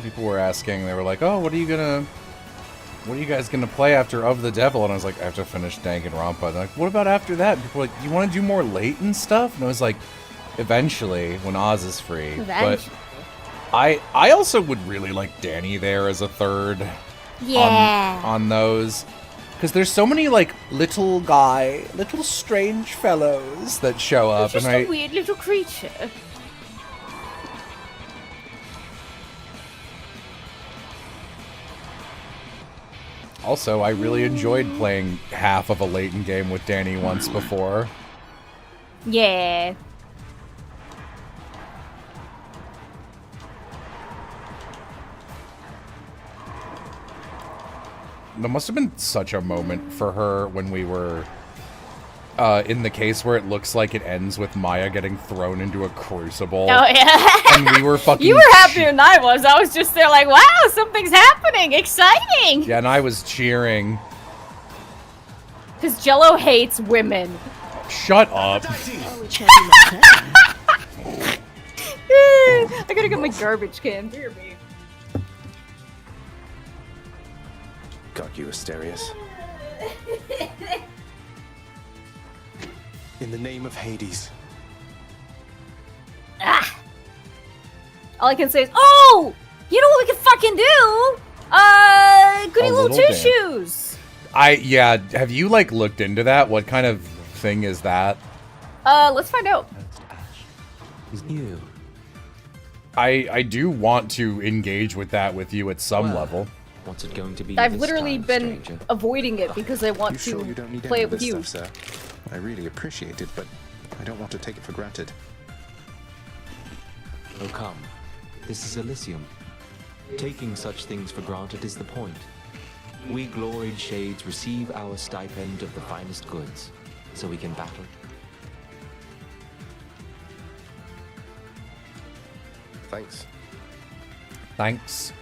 People were asking, they were like, oh, what are you guys gonna play after Of the Devil? And I was like, I have to finish Danganronpa. And they're like, what about after that? And people were like, you want to do more Leighton stuff? And I was like, eventually, when Oz is free. Eventually. But I also would really like Danny there as a third. Yeah. On those. Because there's so many, like, little strange fellows that show up. Just a weird little creature. Also, I really enjoyed playing half of a Leighton game with Danny once before. Yeah. That must have been such a moment for her when we were in the case where it looks like it ends with Maya getting thrown into a crucible. Oh, yeah. And we were fucking... You were happier than I was. I was just there like, wow, something's happening. Exciting. Yeah, and I was cheering. Because Jello hates women. Shut up. I gotta get my garbage can. Dear me. God, you Asterius. In the name of Hades. Ah. All I can say is, oh! You know what we can fucking do? Goody little two-shoes! Yeah, have you, like, looked into that? What kind of thing is that? Let's find out. He's new. I do want to engage with that with you at some level. What's it going to be? I've literally been avoiding it because I want to You don't need play any it of with this you. stuff, sir. I really appreciate it, but I don't want to take it for granted. Oh, come. This is Elysium. Taking such things for granted is the point. We gloried shades receive our stipend of the finest goods, so we can battle. Thanks. Thanks.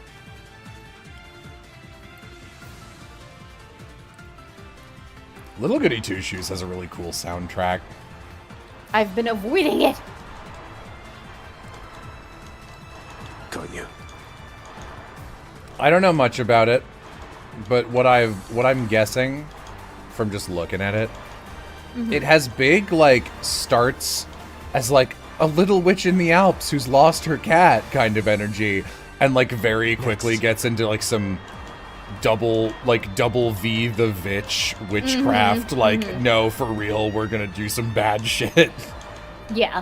Little Goody Two Shoes has a really cool soundtrack. I've been avoiding it. Got you. I don't know much about it, but what I'm guessing from just looking at it, it has big, like, starts as, like, a little witch in the Alps who's lost her cat kind of energy, and, like, very quickly gets into, like, some double V the Vitch witchcraft, no, for real, we're gonna do some bad shit. Yeah.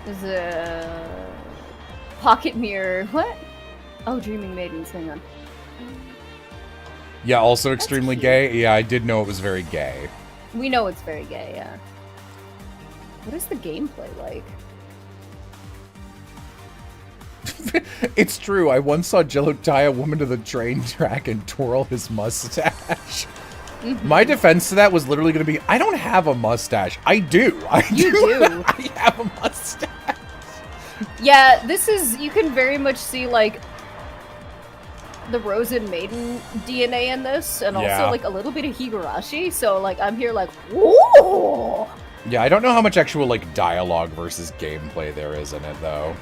There's a pocket mirror. What? Oh, Dreaming Maidens. Hang on. Yeah, also extremely gay. Yeah, I did know it was very gay. We know it's very gay, yeah. What is the gameplay like? It's true. I once saw Jello tie a woman to the train track and twirl his mustache. My defense to that was literally going to be, I don't have a mustache. I do. You do. I have a mustache. Yeah, this is, you can very much see, like, the Rosen Maiden DNA in this, and also, like, a little bit of Higurashi, so, like, I'm here like, whoa! Yeah, I don't know how much actual, like, dialogue versus gameplay there is in it, though.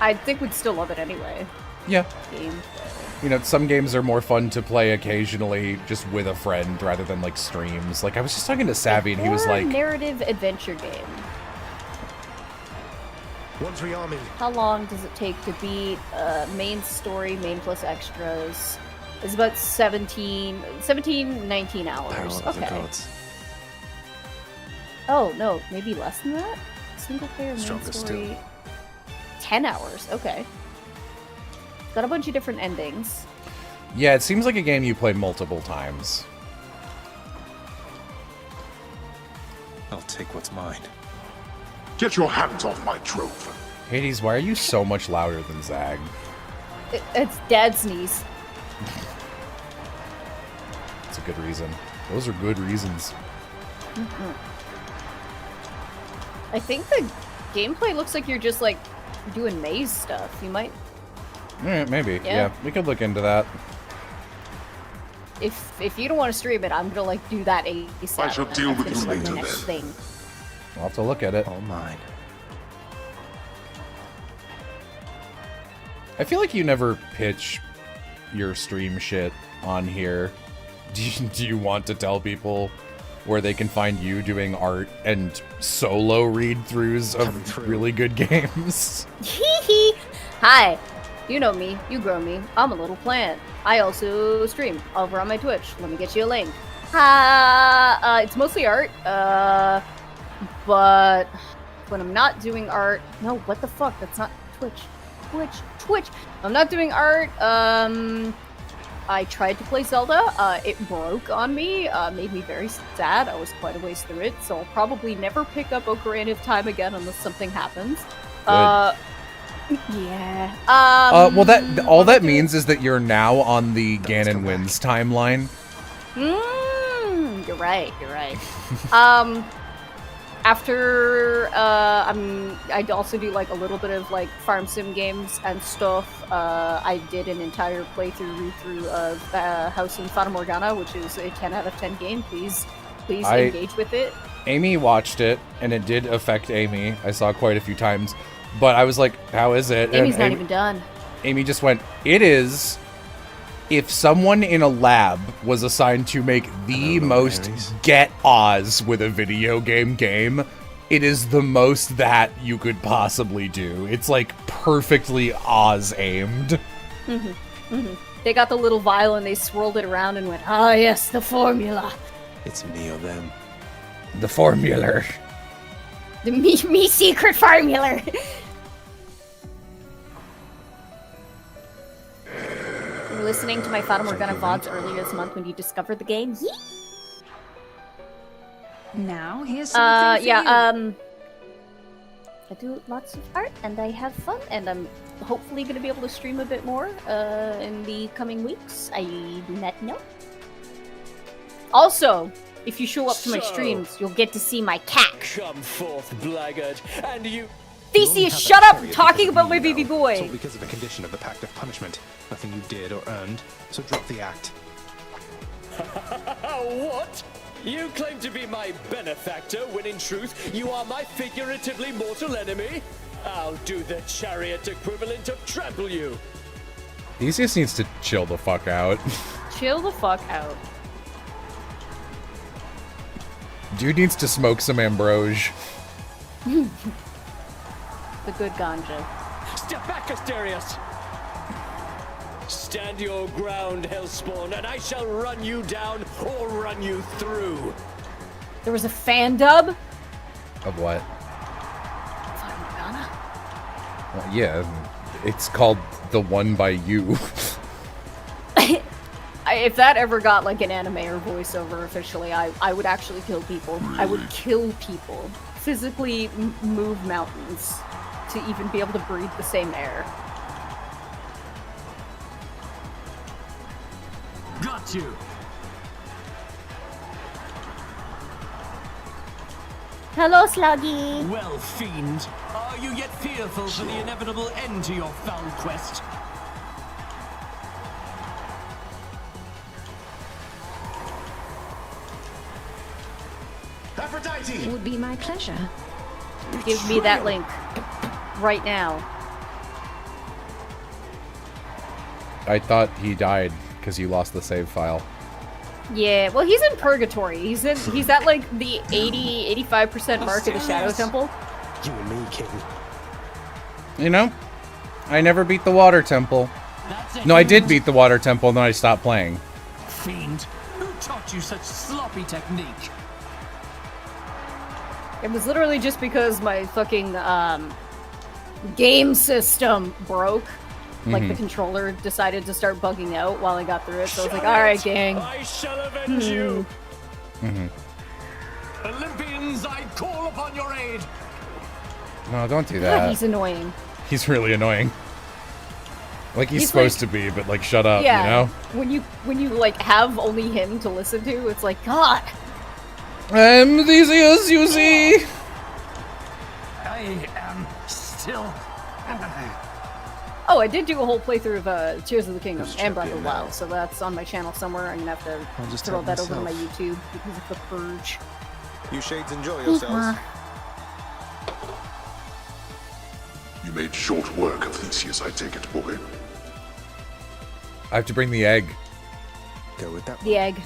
I think we'd still love it anyway. Yeah. Gameplay. You know, some games are more fun to play occasionally just with a friend rather than, like, streams. Like, I was just talking to Savvy, and he was like... narrative adventure game. One's rearming. How long does it take to beat main story, main plus extras? It's about 19 hours. Okay. Oh, no, maybe less than that? Single player main Stronger story. still. 10 hours, okay. Got a bunch of different endings. Yeah, it seems like a game you play multiple times. I'll take what's mine. Get your hands off my trove. Hades, why are you so much louder than Zag? It's Dad's sneeze. That's a good reason. Those are good reasons. I think the gameplay looks like you're just, like, doing maze stuff. You might... Maybe. Yeah, we could look into that. If you don't want to stream it, I'm gonna, like, do that ASAP. I shall deal with you later, next thing. I'll have to look at it. All mine. I feel like you never pitch your stream shit on here. Do you want to tell people where they can find you doing art and solo read-throughs of really good games? Hee. Hi. You know me. You grow me. I'm a little plant. I also stream over on my Twitch. Let me get you a link. It's mostly art. But when I'm not doing art... No, what the fuck? That's not Twitch. Twitch. I'm not doing art. I tried to play Zelda. It broke on me. Made me very sad. I was quite a ways through it. So I'll probably never pick up Ocarina of Time again unless something happens. Yeah. Well, that means is that you're now on the Ganon wins timeline. You're right. After I'd also do like a little bit of like farm sim games and stuff. I did an entire read-through of House in Fata Morgana, which is a 10 out of 10 game. Please engage with it. Amy watched it, and it did affect Amy. I saw it quite a few times, but I was like, "How is it?" Amy's not even done. Amy just went, "It is." If someone in a lab was assigned to make the most get Oz with a video game, it is the most that you could possibly do. It's like perfectly Oz aimed. They got the little vial and they swirled it around and went, "Ah, yes, the formula." It's me or them. The formula. The me secret formula. You were listening to my Fata Morgana VODs earlier this month when you discovered the game. Yee! Now here's something for you. I do lots of art and I have fun, and I'm hopefully going to be able to stream a bit more in the coming weeks. I do not know. Also, if you show up to my streams, you'll get to see my cat. Come forth, blackguard, and you... Theseus, shut up! I'm talking about my baby boy! It's all because of a condition of the Pact of Punishment. Nothing you did or earned, so drop the act. What? You claim to be my benefactor, when in truth, you are my figuratively mortal enemy? I'll do the chariot equivalent of trample you. Theseus needs to chill the fuck out. Chill the fuck out. Dude needs to smoke some Ambrosia. The good ganja. Step back, Asterius! Stand your ground, Hellspawn, and I shall run you down or run you through. There was a fan dub? Of what? Fata Morgana? Well, yeah, it's called The One by You. If that ever got like an anime or voiceover officially, I would actually kill people. Really? I would kill people. Physically move mountains to even be able to breathe the same air. Got you! Hello, Sluggy! Well, fiend, are you yet fearful for the inevitable end to your foul quest? It would be my pleasure. Give me that link. Right now. I thought he died because you lost the save file. Yeah, well, he's in purgatory. He's at like the 85% mark of the Shadow Temple. You and me, King. You know, I never beat the Water Temple. No, I did beat the Water Temple, and then I stopped playing. Fiend, who taught you such sloppy technique? It was literally just because my fucking game system broke. Like, the controller decided to start bugging out while I got through it, so I was like, alright, gang. I shall avenge you! Mm-hmm. Olympians, I call upon your aid! No, don't do God, that. he's annoying. He's really annoying. Like, he's supposed to be, but, like, shut up, yeah, you know? When you, like, have only him to listen to, it's like, God! I'm Theseus, you see! I am still... Oh, I did do a whole playthrough of Tears of the Kingdom and Breath of the Wild, so that's on my channel somewhere. I'm gonna have to throw that over to my YouTube because of the purge. You shades enjoy yourselves. You made short work of Theseus, I take it, boy. I have to bring the egg. Go with that. The egg.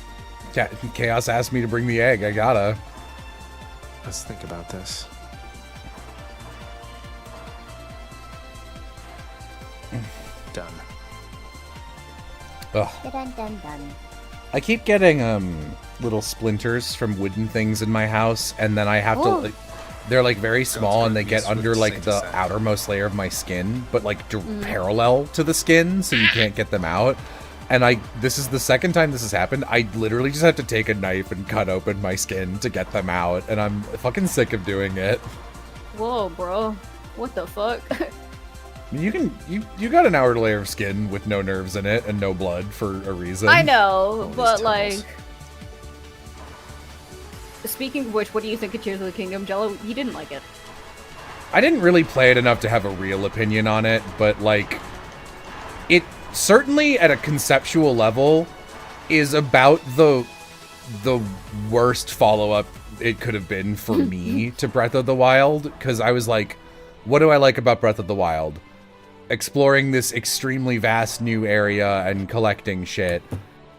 Chaos asked me to bring the egg. I gotta. Let's think about this. Done. Ugh. Dun. I keep getting little splinters from wooden things in my house, and then I have to. Like, they're like very small, and they get under like the outermost layer of my skin, but like parallel to the skin, so you can't get them out. And this is the second time this has happened. I literally just have to take a knife and cut open my skin to get them out, and I'm fucking sick of doing it. Whoa, bro. What the fuck? You got an outer layer of skin with no nerves in it and no blood for a reason. I know, but like, speaking of which, what do you think of Tears of the Kingdom? Jello, you didn't like it. I didn't really play it enough to have a real opinion on it, but like, it certainly at a conceptual level is about the worst follow-up it could have been for me to Breath of the Wild, because I was like, what do I like about Breath of the Wild? Exploring this extremely vast new area and collecting shit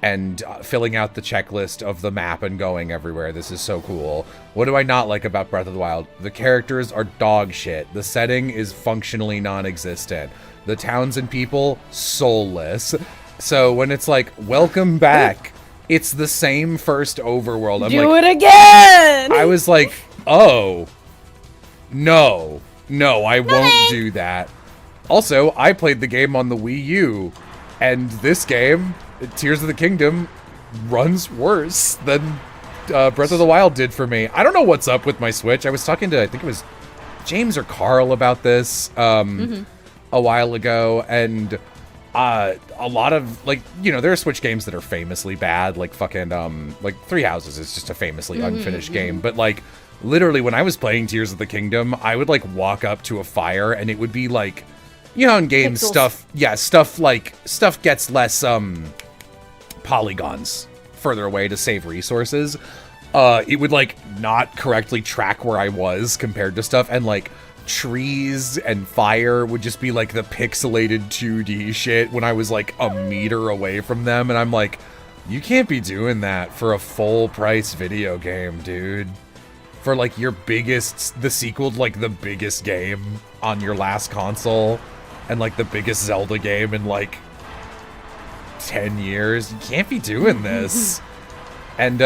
and filling out the checklist of the map and going everywhere. This is so cool. What do I not like about Breath of the Wild? The characters are dog shit. The setting is functionally non-existent. The towns and people, soulless. So when it's like, welcome back, it's the same first overworld. I'm Do like, it again! I was like, oh, no, I won't do that. Also, I played the game on the Wii U, and this game, Tears of the Kingdom, runs worse than Breath of the Wild did for me. I don't know what's up with my Switch. I was talking to, I think it was James or Carl about this a while ago, and a lot of, like, you know, there are Switch games that are famously bad, like fucking, like Three Houses is just a famously unfinished game, but like, literally when I was playing Tears of the Kingdom, I would like walk up to a fire and it would be like, you know, in games Pixels. stuff gets less polygons further away to save resources. It would like not correctly track where I was compared to stuff, and like trees and fire would just be like the pixelated 2D shit when I was like a meter away from them, and I'm like, you can't be doing that for a full price video game, dude. For like your biggest, the sequel to like the biggest game on your last console, and like the biggest Zelda game in like 10 years. You can't be doing this. And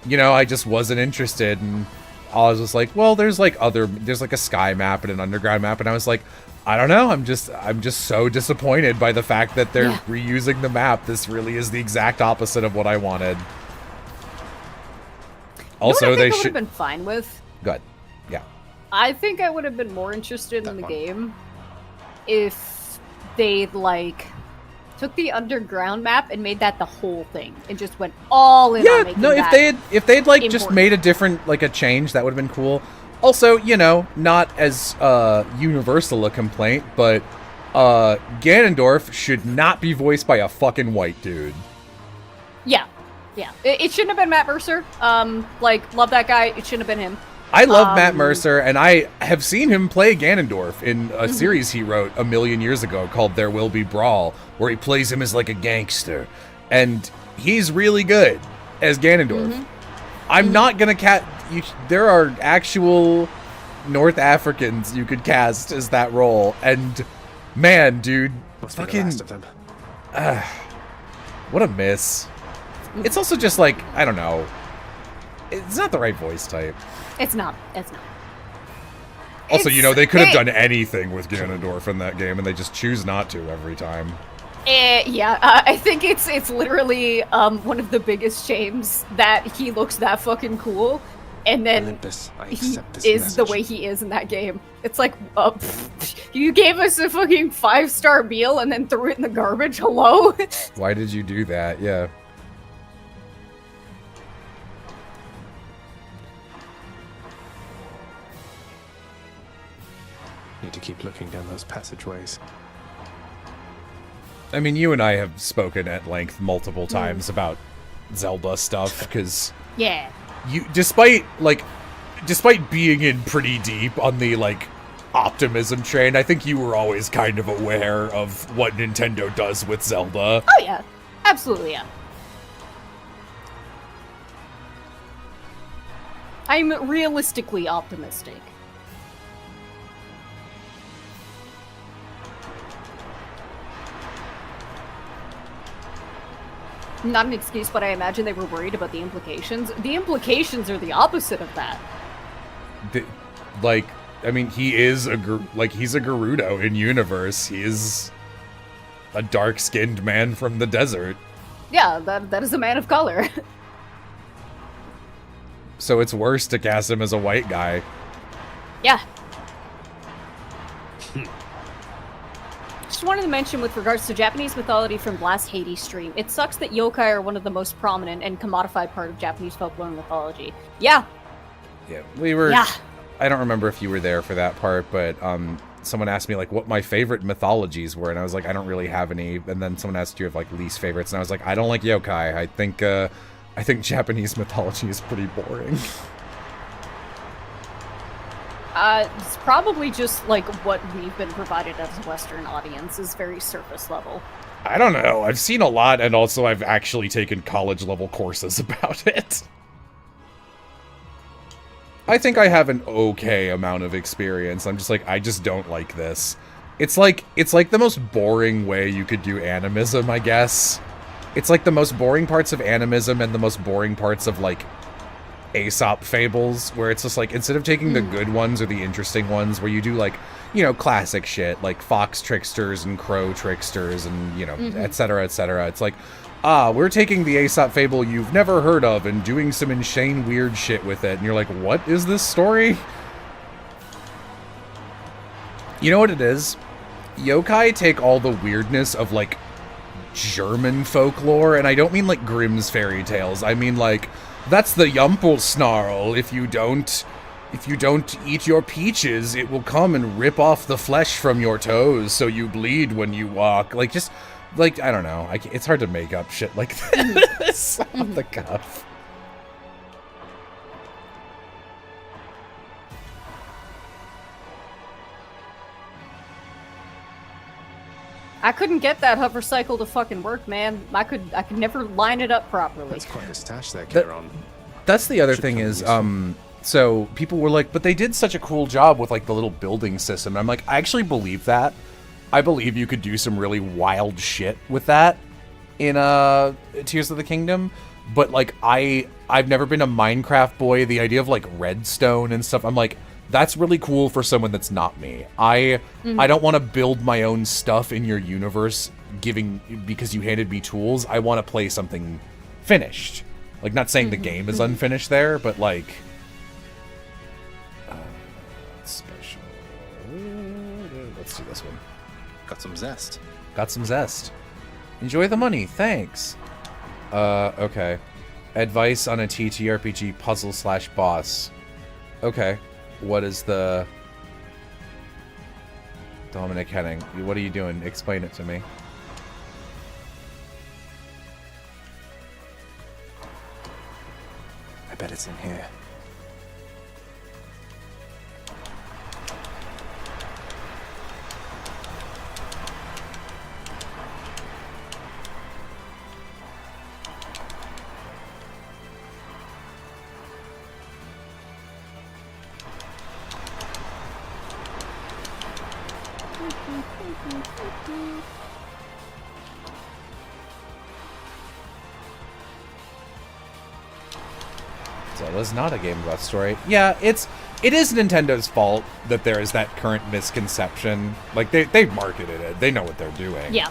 you know, I just wasn't interested, and I was just like, well, there's like a sky map and an underground map, and I was like, I don't know, I'm just so disappointed by the fact that they're reusing the map. This really is the exact opposite of what I wanted. Also, they should have been fine with. Good. Yeah. I think I would have been more interested in the game if they like took the underground map and made that the whole thing and just went all in on making if they'd like important. Just made a different, like a change, that would have been cool. Also, you know, not as universal a complaint, but Ganondorf should not be voiced by a fucking white dude. Yeah. It shouldn't have been Matt Mercer. Like, love that guy. It shouldn't have been him. I love Matt Mercer, and I have seen him play Ganondorf in a series he wrote a million years ago called There Will Be Brawl, where he plays him as like a gangster, and he's really good as Ganondorf. I'm not gonna there are actual North Africans you could cast as that role, and man, dude, fucking what a miss. It's also just like, I don't know, it's not the right voice type. It's not. Also, you know, they could have done anything with Ganondorf in that game, and they just choose not to every time. I think it's literally one of the biggest shames that he looks that fucking cool, and then Olympus, I he accept this is message. the way he is in that game. It's like, you gave us a fucking 5-star meal and then threw it in the garbage. Hello? Why did you do that? Yeah. Need to keep looking down those passageways. I mean, you and I have spoken at length multiple times about Zelda stuff, because despite being in pretty deep on the like optimism train, I think you were always kind of aware of what Nintendo does with Zelda. Oh yeah, absolutely, yeah. I'm realistically optimistic. Not an excuse, but I imagine they were worried about the implications. The implications are the opposite of that. Like, I mean, he is he's a Gerudo in universe. He is a dark-skinned man from the desert. Yeah, that is a man of color. So it's worse to cast him as a white guy. Yeah. just wanted to mention with regards to Japanese mythology from Blast Hades stream, it sucks that yokai are one of the most prominent and commodified part of Japanese folklore and mythology. Yeah. Yeah, we were... Yeah. I don't remember if you were there for that part, but someone asked me, like, what my favorite mythologies were, and I was like, I don't really have any, and then someone asked you if, like, least favorites, and I was like, I don't like yokai. I think Japanese mythology is pretty boring. It's probably just, like, what we've been provided as a Western audience is very surface level. I don't know. I've seen a lot, and also I've actually taken college-level courses about it. I think I have an okay amount of experience. I'm just like, I just don't like this. It's like the most boring way you could do animism, I guess. It's like the most boring parts of animism and the most boring parts of, like, Aesop fables, where it's just like, instead of taking the good ones or the interesting ones, where you do, like, you know, classic shit, like fox tricksters and crow tricksters and, you know, et cetera, it's like, we're taking the Aesop fable you've never heard of and doing some insane weird shit with it, and you're like, what is this story? You know what it is? Yokai take all the weirdness of, like, German folklore, and I don't mean, like, Grimm's fairy tales. I mean, like, that's the Yumpelsnarl. If you don't eat your peaches, it will come and rip off the flesh from your toes so you bleed when you walk. Like, just, like, I don't know. It's hard to make up shit like this off the cuff. I couldn't get that hover cycle to fucking work, man. I could never line it up properly. That's quite a stash there, Kieran. That's the other thing is, so people were like, but they did such a cool job with, like, the little building system. And I'm like, I actually believe that. I believe you could do some really wild shit with that in Tears of the Kingdom. But, like, I've never been a Minecraft boy. The idea of, like, redstone and stuff, I'm like, that's really cool for someone that's not me. I don't want to build my own stuff in your universe because you handed me tools. I want to play something finished. Like, not saying the game is unfinished there, but, like, special. Let's do this one. Got some zest. Got some zest. Enjoy the money, thanks. Okay. Advice on a TTRPG puzzle/boss. Okay. What is the... Dominic Henning, what are you doing? Explain it to me. I bet it's in here. Zelda's not a game about story. Yeah, it is Nintendo's fault that there is that current misconception. Like, they marketed it. They know what they're doing. Yeah.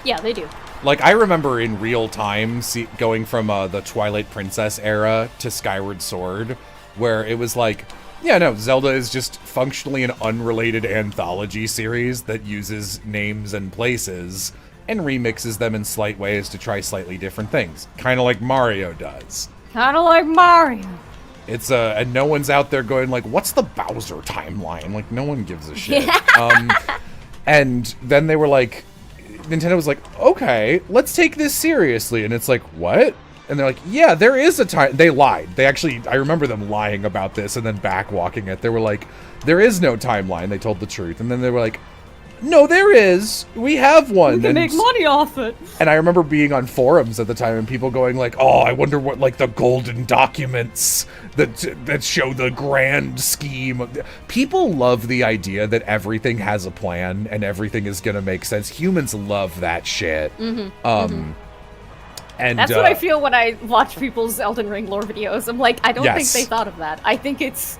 Yeah, they do. Like, I remember in real time going from the Twilight Princess era to Skyward Sword, where it was like, yeah, no, Zelda is just functionally an unrelated anthology series that uses names and places and remixes them in slight ways to try slightly different things. Kind of like Mario does. Kind of like Mario. It's and no one's out there going like, what's the Bowser timeline? Like, no one gives a shit. And then they were like, Nintendo was like, okay, let's take this seriously. And it's like, what? And they're like, yeah, there is a time. They lied. They actually, I remember them lying about this and then backwalking it. They were like, there is no timeline. They told the truth. And then they were like, no, there is. We have one. We can make money off it. And I remember being on forums at the time and people going like, oh, I wonder what, like, the golden documents that show the grand scheme. People love the idea that everything has a plan and everything is going to make sense. Humans love that shit. And that's what I feel when I watch people's Elden Ring lore videos. I'm like, I don't think they thought of that. I think it's...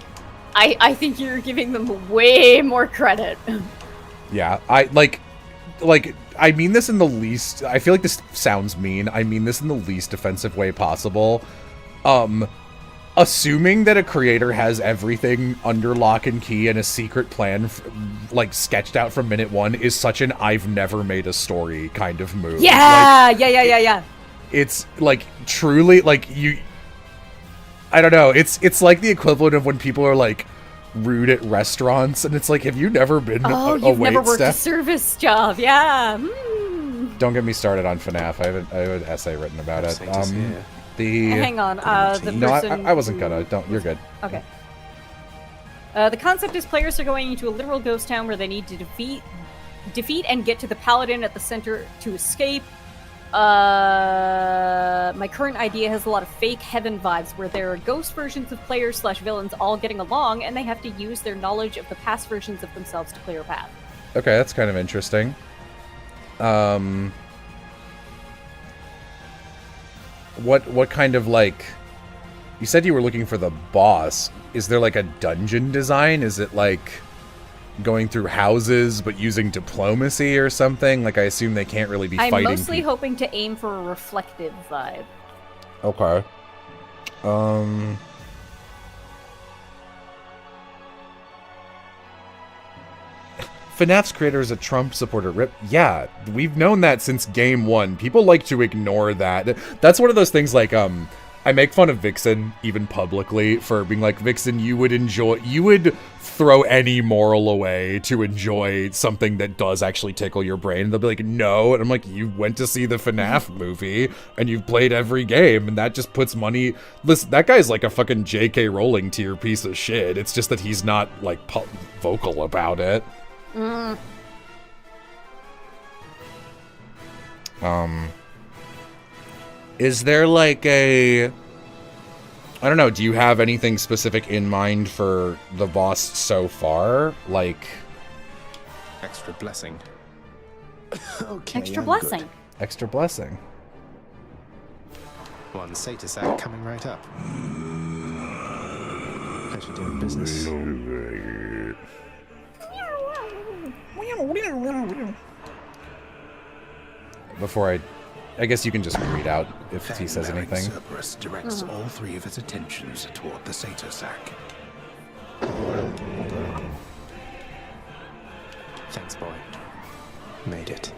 I think you're giving them way more credit. Yeah, I mean this in the least... I feel like this sounds mean. I mean this in the least offensive way possible. assuming that a creator has everything under lock and key and a secret plan, like, sketched out from minute one is such an I've never made a story kind of move. Yeah, like, yeah. It's, like, truly, like, I don't know, it's like the equivalent of when people are, like, rude at restaurants, and it's like, have you never been a you've never wait worked a staff? service job, yeah. Don't get me started on FNAF. I have an essay written about it. Hang on, the no, person I wasn't gonna. You're good. Okay. The concept is players are going into a literal ghost town where they need to defeat and get to the paladin at the center to escape. My current idea has a lot of fake heaven vibes where there are ghost versions of players / villains all getting along, and they have to use their knowledge of the past versions of themselves to clear a path. Okay, that's kind of interesting. What kind of, like, you said you were looking for the boss. Is there like a dungeon design? Is it like going through houses but using diplomacy or something? Like, I assume they can't really be fighting. I'm mostly hoping to aim for a reflective vibe. Okay. FNAF's creator is a Trump supporter. Rip. Yeah, we've known that since game one. People like to ignore that. That's one of those things, like, I make fun of Vixen, even publicly, for being like, Vixen, you would throw any moral away to enjoy something that does actually tickle your brain. And they'll be like, no. And I'm like, you went to see the FNAF movie, and you've played every game, and that just puts money... Listen, that guy's like a fucking J.K. Rowling tier piece of shit. It's just that he's not, like, vocal about it. Is there like I don't know, do you have anything specific in mind for the boss so far? Like... Extra blessing. Okay, Extra blessing. Extra blessing. One Satyr sack coming right up. Pleasure doing business. Before I guess you can just read out if he says anything. Cerberus directs all three of its attentions toward the Satyr sack. Thanks, boy. Made it.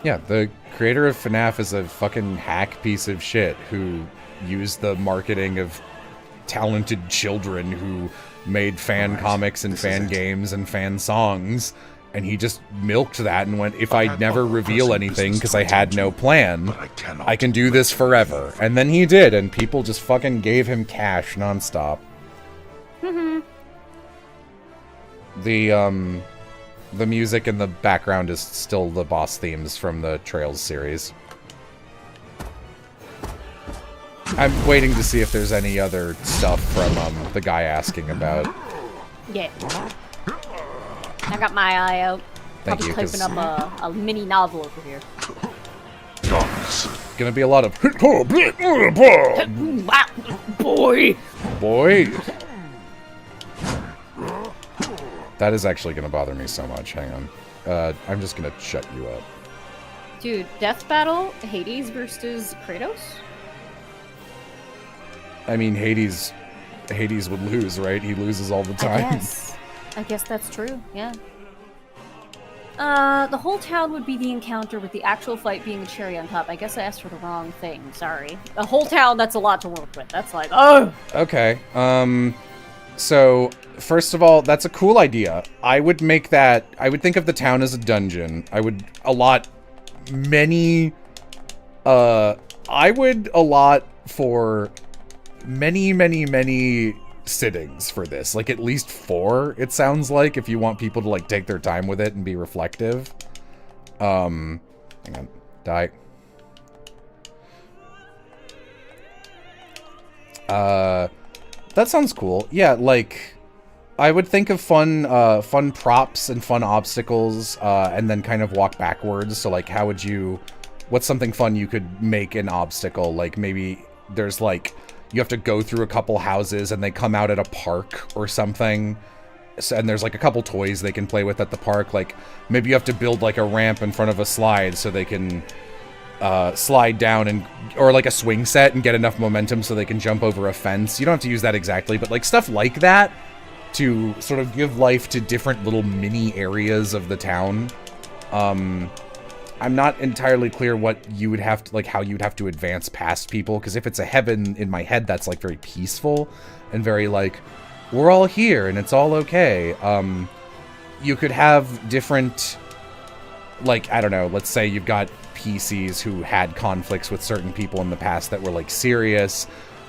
Yeah, the creator of FNAF is a fucking hack piece of shit who used the marketing of talented children who made fan comics and fan games and fan songs, and he just milked that and went, if I never reveal anything because I had no plan, I can do this forever. And then he did, and people just fucking gave him cash nonstop. The music in the background is still the boss themes from the Trails series. I'm waiting to see if there's any other stuff from the guy asking about. Yeah. I got my eye out. Thank you, typing up a mini novel over here. Gonna be a lot of boy. That is actually gonna bother me so much. Hang on. I'm just gonna shut you up. Dude, Death Battle, Hades versus Kratos? I mean, Hades would lose, right? He loses all the time. I guess that's true, yeah. The whole town would be the encounter with the actual fight being the cherry on top. I guess I asked for the wrong thing, sorry. The whole town, that's a lot to work with. That's like, oh! Okay, so, first of all, that's a cool idea. I would think of the town as a dungeon. I would allot for many sittings for this. Like, at least 4, it sounds like, if you want people to, like, take their time with it and be reflective. Hang on. Die. That sounds cool. Yeah, like, I would think of fun props and fun obstacles, and then kind of walk backwards. So, like, what's something fun you could make an obstacle? Like, maybe there's, like, you have to go through a couple houses and they come out at a park or something. So, and there's, like, a couple toys they can play with at the park. Like, maybe you have to build, like, a ramp in front of a slide so they can slide down and, or like a swing set and get enough momentum so they can jump over a fence. You don't have to use that exactly, but like stuff like that to sort of give life to different little mini areas of the town. I'm not entirely clear what you would have to, like, how you would have to advance past people, because if it's a heaven in my head, that's, like, very peaceful and very, like, we're all here and it's all okay. You could have different, like, I don't know, let's say you've got PCs who had conflicts with certain people in the past that were, like, serious.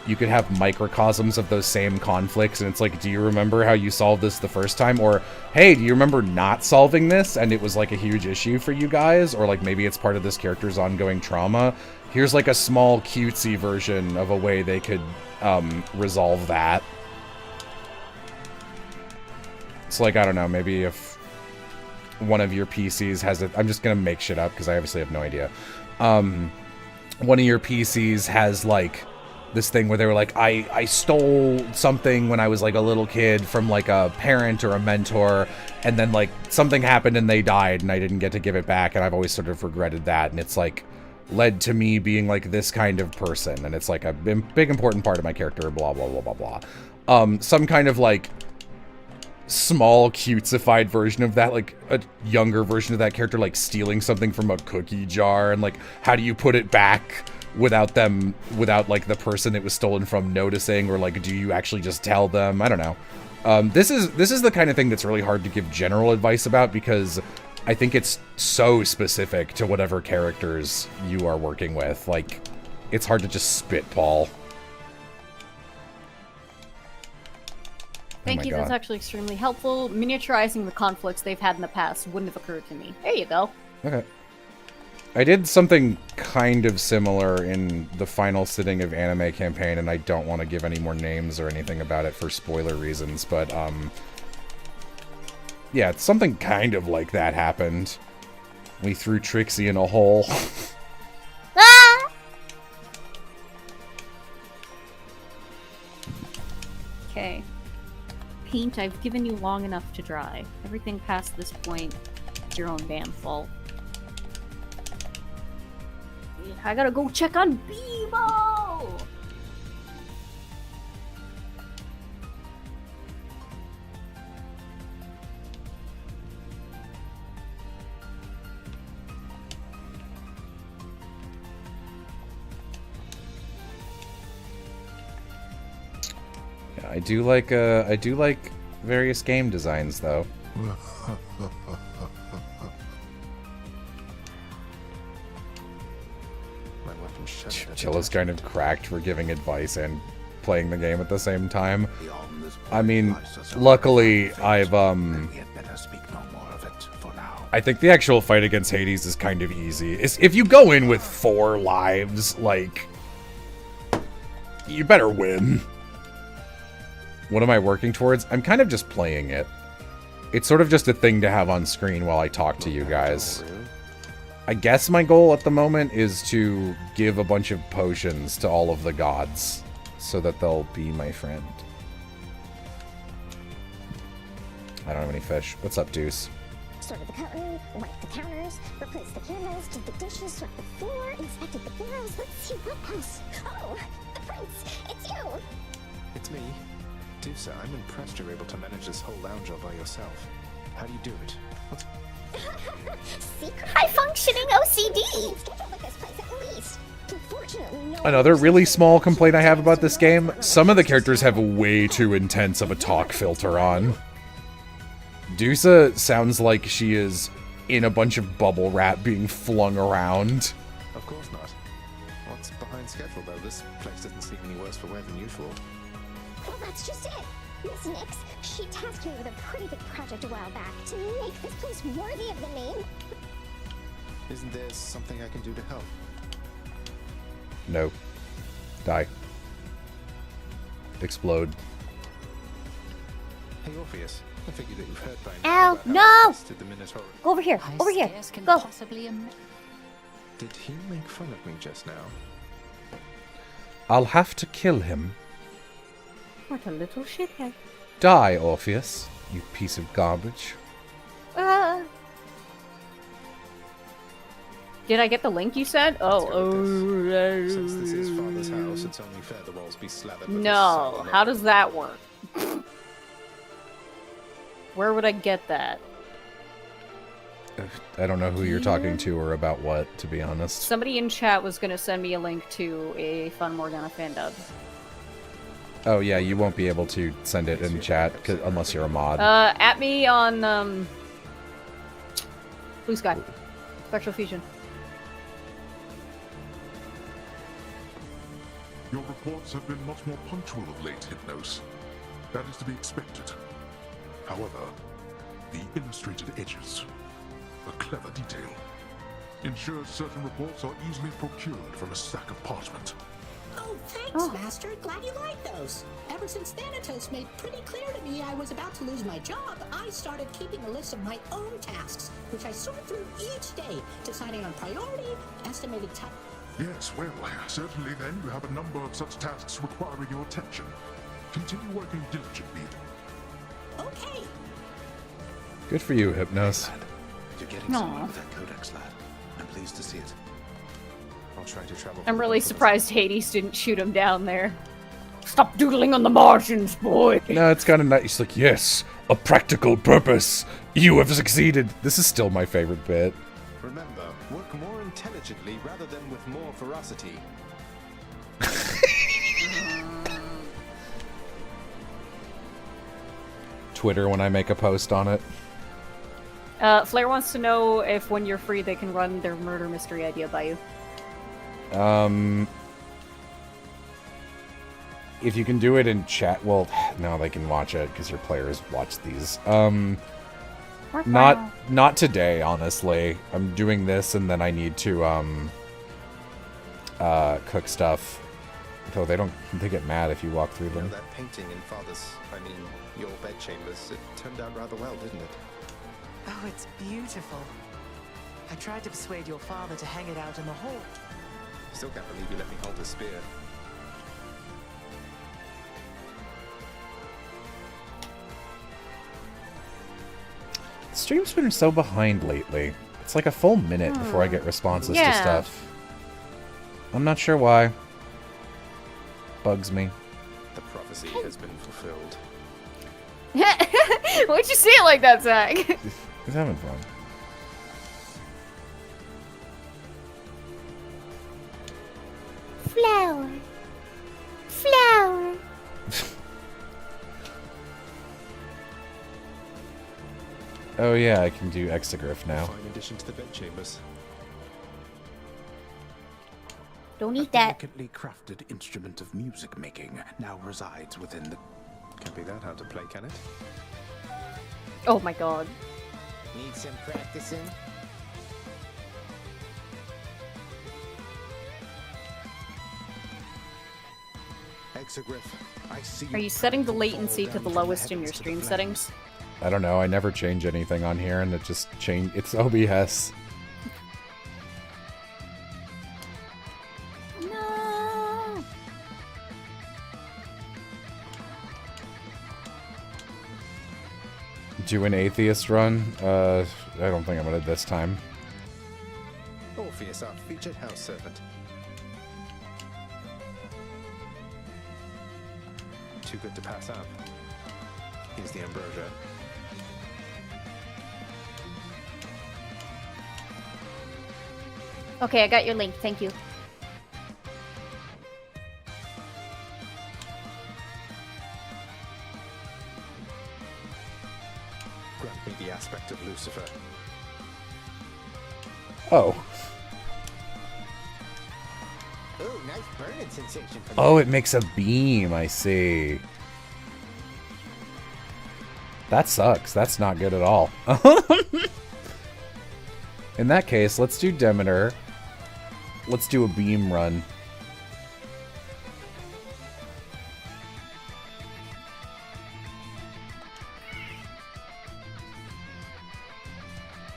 You could have microcosms of those same conflicts, and it's like, do you remember how you solved this the first time? Or, hey, do you remember not solving this and it was like a huge issue for you guys? Or like maybe it's part of this character's ongoing trauma. Here's like a small cutesy version of a way they could resolve that. It's like, I don't know, maybe if one of your PCs has a... I'm just gonna make shit up because I obviously have no idea. One of your PCs has like this thing where they were like, I stole something when I was like a little kid from like a parent or a mentor, and then like something happened and they died and I didn't get to give it back, and I've always sort of regretted that, and it's like led to me being like this kind of person, and it's like a big important part of my character, blah blah blah blah blah. Some kind of like small cutesified version of that, like a younger version of that character like stealing something from a cookie jar, and like how do you put it back without like the person it was stolen from noticing, or like do you actually just tell them? I don't know. This is the kind of thing that's really hard to give general advice about, because I think it's so specific to whatever characters you are working with. Like, it's hard to just spitball. Thank you, that's actually extremely helpful. Miniaturizing the conflicts they've had in the past wouldn't have occurred to me. There you go. Okay. I did something kind of similar in the final sitting of Anime Campaign, and I don't want to give any more names or anything about it for spoiler reasons, but, yeah, something kind of like that happened. We threw Trixie in a hole. Ah! Okay. Paint, I've given you long enough to dry. Everything past this point is your own damn fault. I gotta go check on Beebo! Yeah, I do like various game designs though. Chilla's kind of cracked for giving advice and playing the game at the same time. I mean, luckily, I think the actual fight against Hades is kind of easy. If you go in with 4 lives, like, you better win. What am I working towards? I'm kind of just playing it. It's sort of just a thing to have on screen while I talk to you guys. I guess my goal at the moment is to give a bunch of potions to all of the gods so that they'll be my friend. I don't have any fish. What's up, Deuce? Sorted the cutlery, wiped the counters, replaced the candles, did the dishes, swept the floor, inspected the barrels. Let's see what else. Oh, the prince! It's you! It's me. Dusa, I'm impressed you're able to manage this whole lounge all by yourself. How do you do it? What's... High-functioning OCD! Another really small complaint I have about this game, some of the characters have way too intense of a talk filter on. Dusa sounds like she is in a bunch of bubble wrap being flung around. Of course not. What's behind schedule, though? This place doesn't seem any worse for wear than usual. Well, that's just it. Miss Nix, she tasked me with a pretty big project a while back to make this place worthy of the name. Isn't there something I can do to help? No. Die. Explode. Hey, Orpheus. I figured that you've heard by now. Ow, about how no! I bested the Minotaur. Go over here, over here. Can Go. possibly Did he make fun of me just now? I'll have to kill him. What a little shithead. Die, Orpheus, you piece of garbage. Did I get the link you said? Since this is Father's house, it's only fair the walls be slathered with No. How does that work? Where would I get that? I don't know who you're talking to or about what, to be honest. Somebody in chat was gonna send me a link to a Fun Morgana fan dub. Oh yeah, you won't be able to send it in chat unless you're a mod. At me on Blue Sky. Spectral Fusion. Your reports have been much more punctual of late, Hypnos. That is to be expected. However, the illustrated edges, a clever detail, ensures certain reports are easily procured from a stack of parchment. Oh, thanks, Master. Glad you like those. Ever since Thanatos made pretty clear to me I was about to lose my job, I started keeping a list of my own tasks, which I sort through each day, deciding on priority, estimating time. Yes, well, certainly then you have a number of such tasks requiring your attention. Continue working diligently. Okay. Good for you, Hypnos. You're getting somewhere with that codex, lad. I'm pleased to see it. I'll try to travel. I'm really surprised Hades didn't shoot him down there. Stop doodling on the Martians, boy! No, it's kind of nice. He's like, yes, a practical purpose. You have succeeded. This is still my favorite bit. Remember, work more intelligently rather than with more ferocity. Twitter when I make a post on it. Flair wants to know if when you're free they can run their murder mystery idea by you. If you can do it in chat, well, no, they can watch it because your players watch these. Not today, honestly. I'm doing this and then I need to, cook stuff. Though they get mad if you walk through them. That painting in your bedchambers, it turned out rather well, didn't it? Oh, it's beautiful. I tried to persuade your father to hang it out in the hall. Still can't believe you let me hold a spear. The stream's been so behind lately. It's like a full minute before I get responses to stuff. I'm not sure why. Bugs me. The prophecy has been fulfilled. Why'd you say it like that, Zach? He's having fun. Flower. Flower. Oh yeah, I can do Exegriff now. Fine addition to the bedchambers. Don't eat that. Delicately crafted instrument of music making now resides within the... Can't be that hard to play, can it? Oh my god. Need some practicing? Exegriff, I see. Are you setting the latency to the lowest in your stream settings? I don't know, I never change anything on here and it just it's OBS. No. Do an atheist run? I don't think I'm gonna this time. Orpheus, our featured house servant. Too good to pass up. Here's the ambrosia. Okay, I got your link. Thank you. Grant me the aspect of Lucifer. Oh. Ooh, nice burning sensation. Oh, it makes a beam, I see. That sucks. That's not good at all. In that case, let's do Demeter. Let's do a beam run.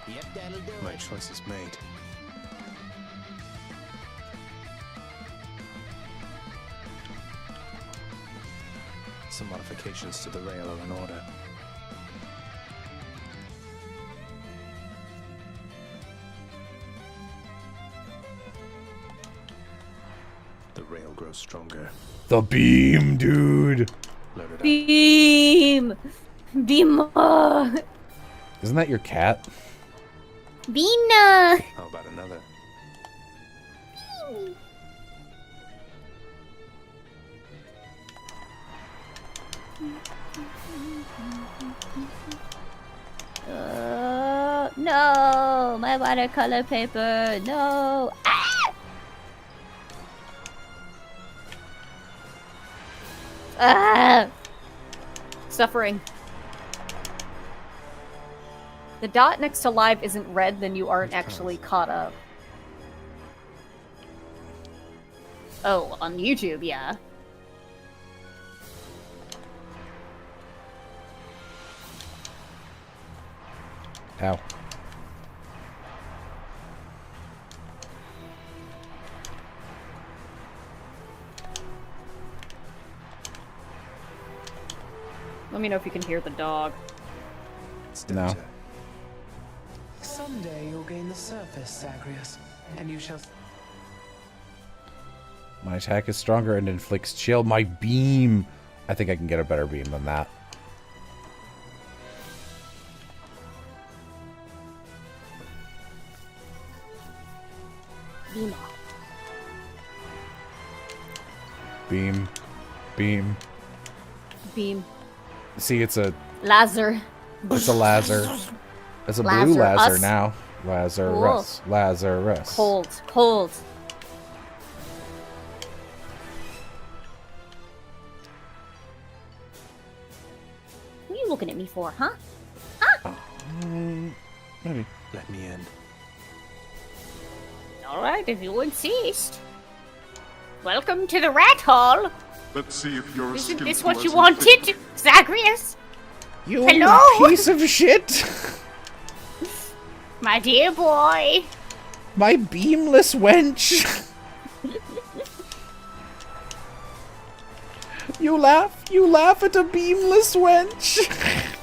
Yep, that'll do My it. choice is made. Some modifications to the rail are in order. The rail grows stronger. The beam, dude. Load it up. Beam! Beam! Isn't that your cat? Beana! How about another? No! My watercolor paper! No! Ah! Ah! Suffering. The dot next to live isn't red, then you aren't actually caught up. Oh, on YouTube, yeah. Ow. Let me know if you can hear the dog. No. Someday you'll gain the surface, Zagreus, and you shall... My attack is stronger and inflicts chill. My beam. I think I can get a better beam than that. Beam. Beam. Beam. Beam. See, it's a... Laser. It's a laser. It's a blue laser now. Lazarus. Lazarus. Cold. Cold. What are you looking at me for, huh? Huh? Maybe. Let me in. Alright, if you insist. Welcome to the rat hole. Let's see if you're Isn't this what you wanted, Zagreus? You Hello? piece of shit! My dear boy. My beamless wench! You laugh at a beamless wench!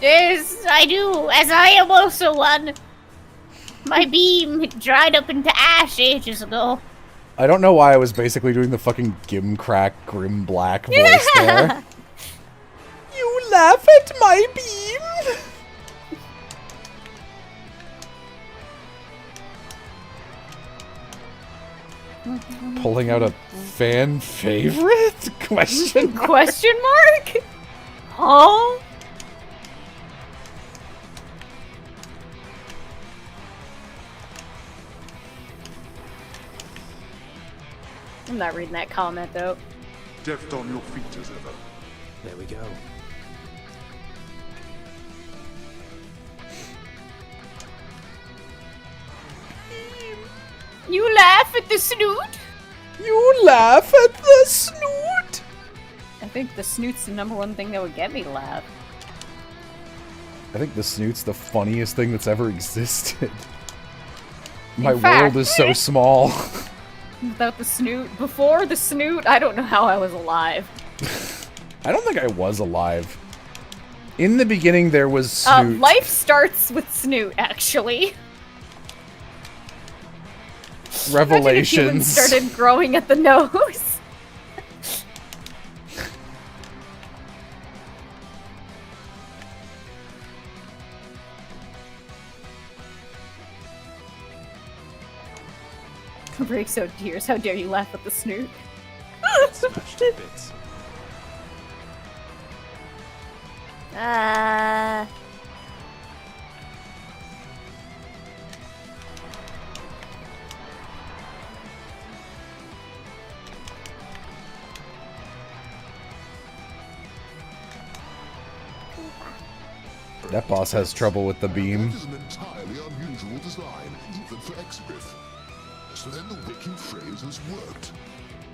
Yes, I do, as I am also one. My beam dried up into ash ages ago. I don't know why I was basically doing the fucking Gimcrack Grim Black voice there. You laugh at my beam? Pulling out a fan favorite? Question mark? Question mark? Huh? I'm not reading that comment though. Deft on your feet as ever. There we go. You laugh at the snoot? You laugh at the snoot? I think the snoot's the #1 thing that would get me to laugh. I think the snoot's the funniest thing that's ever existed. My fact- world is so small. Without the snoot, before the snoot, I don't know how I was alive. I don't think I was alive. In the beginning, there was Snoot. Life starts with Snoot, actually. Revelations. Imagine if humans started growing at the nose. Breaks out tears. How dare you laugh at the Snoot? Smashed to bits. That boss has trouble with the beam. That is an entirely unusual design, even for Exibith. So then the wicking phrase has worked.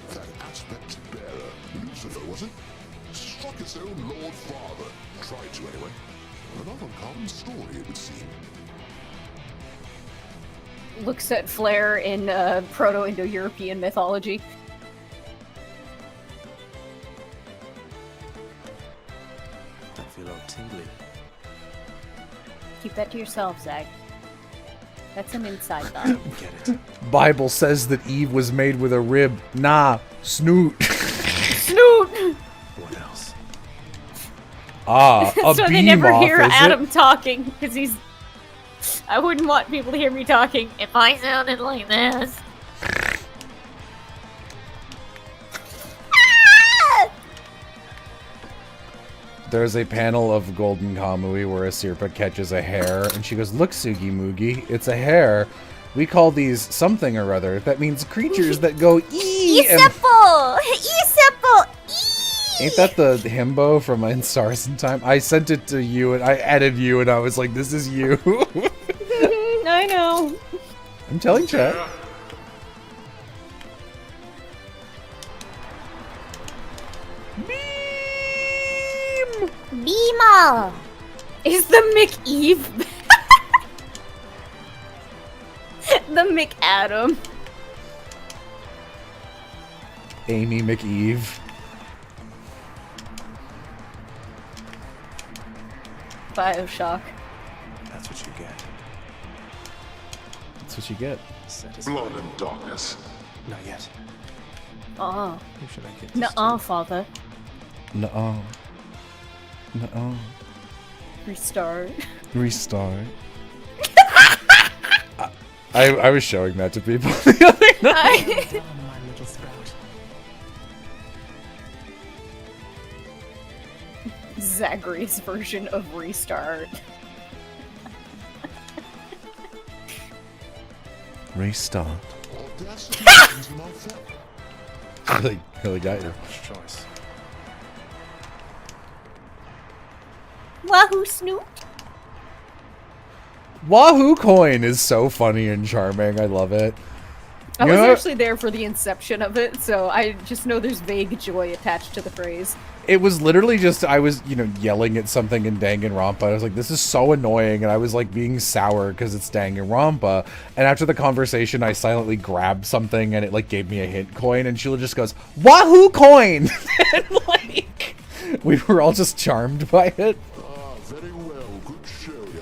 That aspect bearer, Lucifer, was it? Struck its own Lord Father. Tried to, anyway. An uncommon story, it would seem. Looks at Flair in Proto-Indo-European mythology. I feel all tingly. Keep that to yourself, Zag. That's an inside thought. Get it. Bible says that Eve was made with a rib. Nah, Snoot. Snoot! What else? Ah, a So beam they never off, hear is Adam it? talking, because he's... I wouldn't want people to hear me talking if I sounded like this. There's a panel of Golden Kamui where a Sirpa catches a hare, and she goes, "Look, Sugi Mugi, it's a hare. We call these something or other. That means creatures that go ee." Isepo! Isepo! Ain't that the himbo from In Stars in Time? I sent it to you, and I added you, and I was like, "This is you." I know. I'm telling chat. Beema! Is the McEve? The McAdam. Amy McEve. Bioshock. That's what you get. That's what you get. Blood and darkness. Not yet. Oh. Who should I get? Nuh-uh, father. Nuh-uh. Nuh-uh. Restart. Restart. I was showing that to people the other night. My little sprout. Zachary's version of Restart. Restart. really got you. Choice. Wahoo Snoot! Wahoo coin is so funny and charming. I love it. I You was know, actually there for the inception of it, so I just know there's vague joy attached to the phrase. it was literally just, I was, yelling at something in Danganronpa. I was like, this is so annoying. And I was like being sour because it's Danganronpa. And after the conversation, I silently grabbed something and it like gave me a hint coin. And Sheila just goes, Wahoo coin! And like, we were all just charmed by it. Ah, very well. Good show, yeah.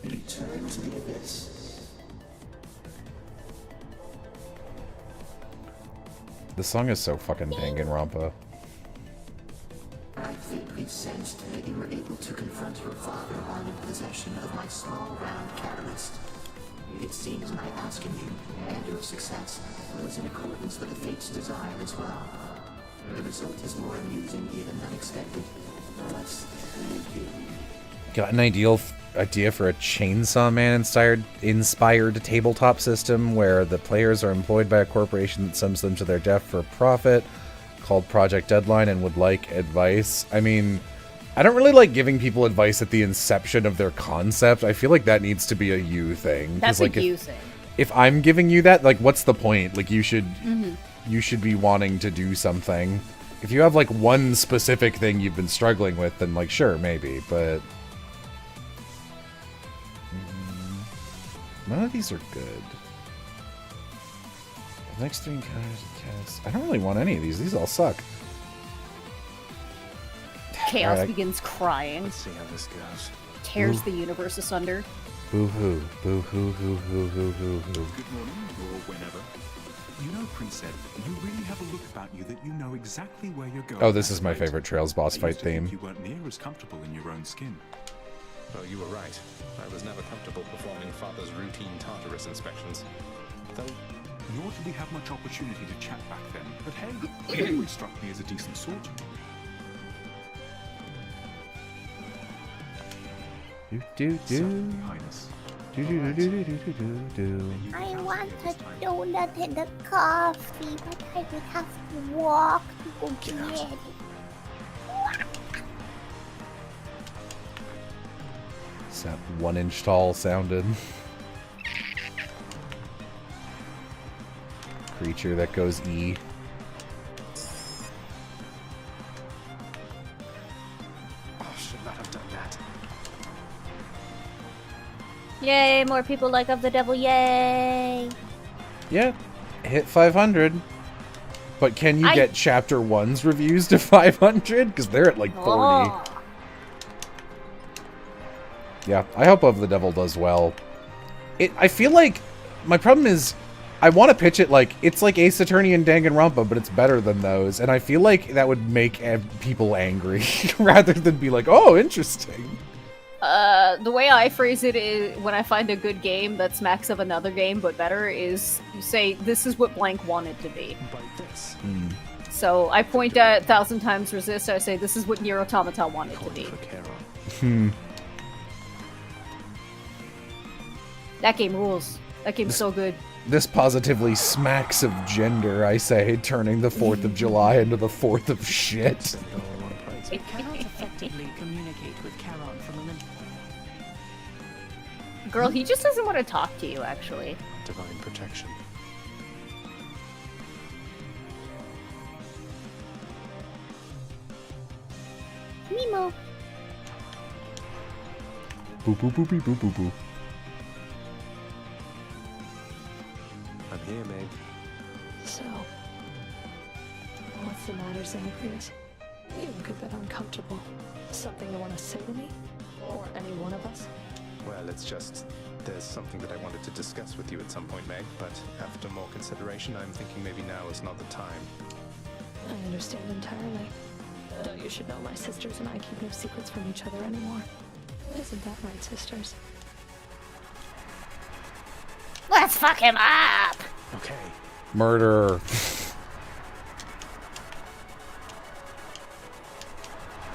Return to the abyss. The song is so fucking Danganronpa. I faintly sensed that you were able to confront your father while in possession of my small round catalyst. It seems my asking you, and your success, was in accordance with the fate's desire as well. The result is more amusing even than expected. Thus, thank you. Got an idea for a Chainsaw Man inspired tabletop system where the players are employed by a corporation that sends them to their death for profit, called Project Deadline, and would like advice. I mean, I don't really like giving people advice at the inception of their concept. I feel like that needs to be a you thing. That's like, a you thing. If I'm giving you that, like, what's the point? Like, you should be wanting to do something. If you have like one specific thing you've been struggling with, then like, sure, maybe, but none of these are good. The next 3 encounters of cast. I don't really want any of these. These all suck. Chaos Alright. begins crying. Let's see how this goes. Tears Ooh. the universe asunder. Boo hoo. Boo hoo hoo hoo hoo hoo hoo. Good morning, or whenever. You know, Prince Ed, you really have a look about you that you know exactly where you're going. Oh, this is my favorite Trails boss I fight used to think theme. You weren't near as comfortable in your own skin. Well, you were right. I was never comfortable performing Father's routine Tartarus inspections. Though, nor did we have much opportunity to chat back then. But hey, you always struck me as a decent sort. Do do do. Certainly, Highness. Do do do do do do do do. I want a donut and a coffee, but I would have to walk to go get it. That 1 inch tall sounded. Creature that goes E. oh, should not have done that. Yay, more people like Of the Devil, yay! Yeah, hit 500. But can you get Chapter 1's reviews to 500? Because they're at like 40. Oh. Yeah, I hope Of the Devil does well. I feel like my problem is I want to pitch it like it's like Ace Attorney and Danganronpa, but it's better than those, and I feel like that would make people angry rather than be like, oh, interesting. The way I phrase it is when I find a good game that smacks of another game but better is you say, this is what blank wanted to be. So I point at 1,000 Times Resist, I say, this is what Nier Automata wanted to be. That game rules. That game's so good. This positively smacks of gender, I say, turning the 4th of July into the 4th of shit. It cannot effectively communicate with Charon from Olympus. Girl, he just doesn't want to talk to you, actually. Divine protection. Nemo. Boop boop boop boop boop boop. I'm here, Meg. So, what's the matter, Xanacrius? You look a bit uncomfortable. Something you want to say to me? Or any one of us? Well, it's just... There's something that I wanted to discuss with you at some point, Meg, but after more consideration, I'm thinking maybe now is not the time. I understand entirely. Though you should know my sisters and I keep no secrets from each other anymore. Isn't that right, sisters? Let's fuck him up! Okay. Murder.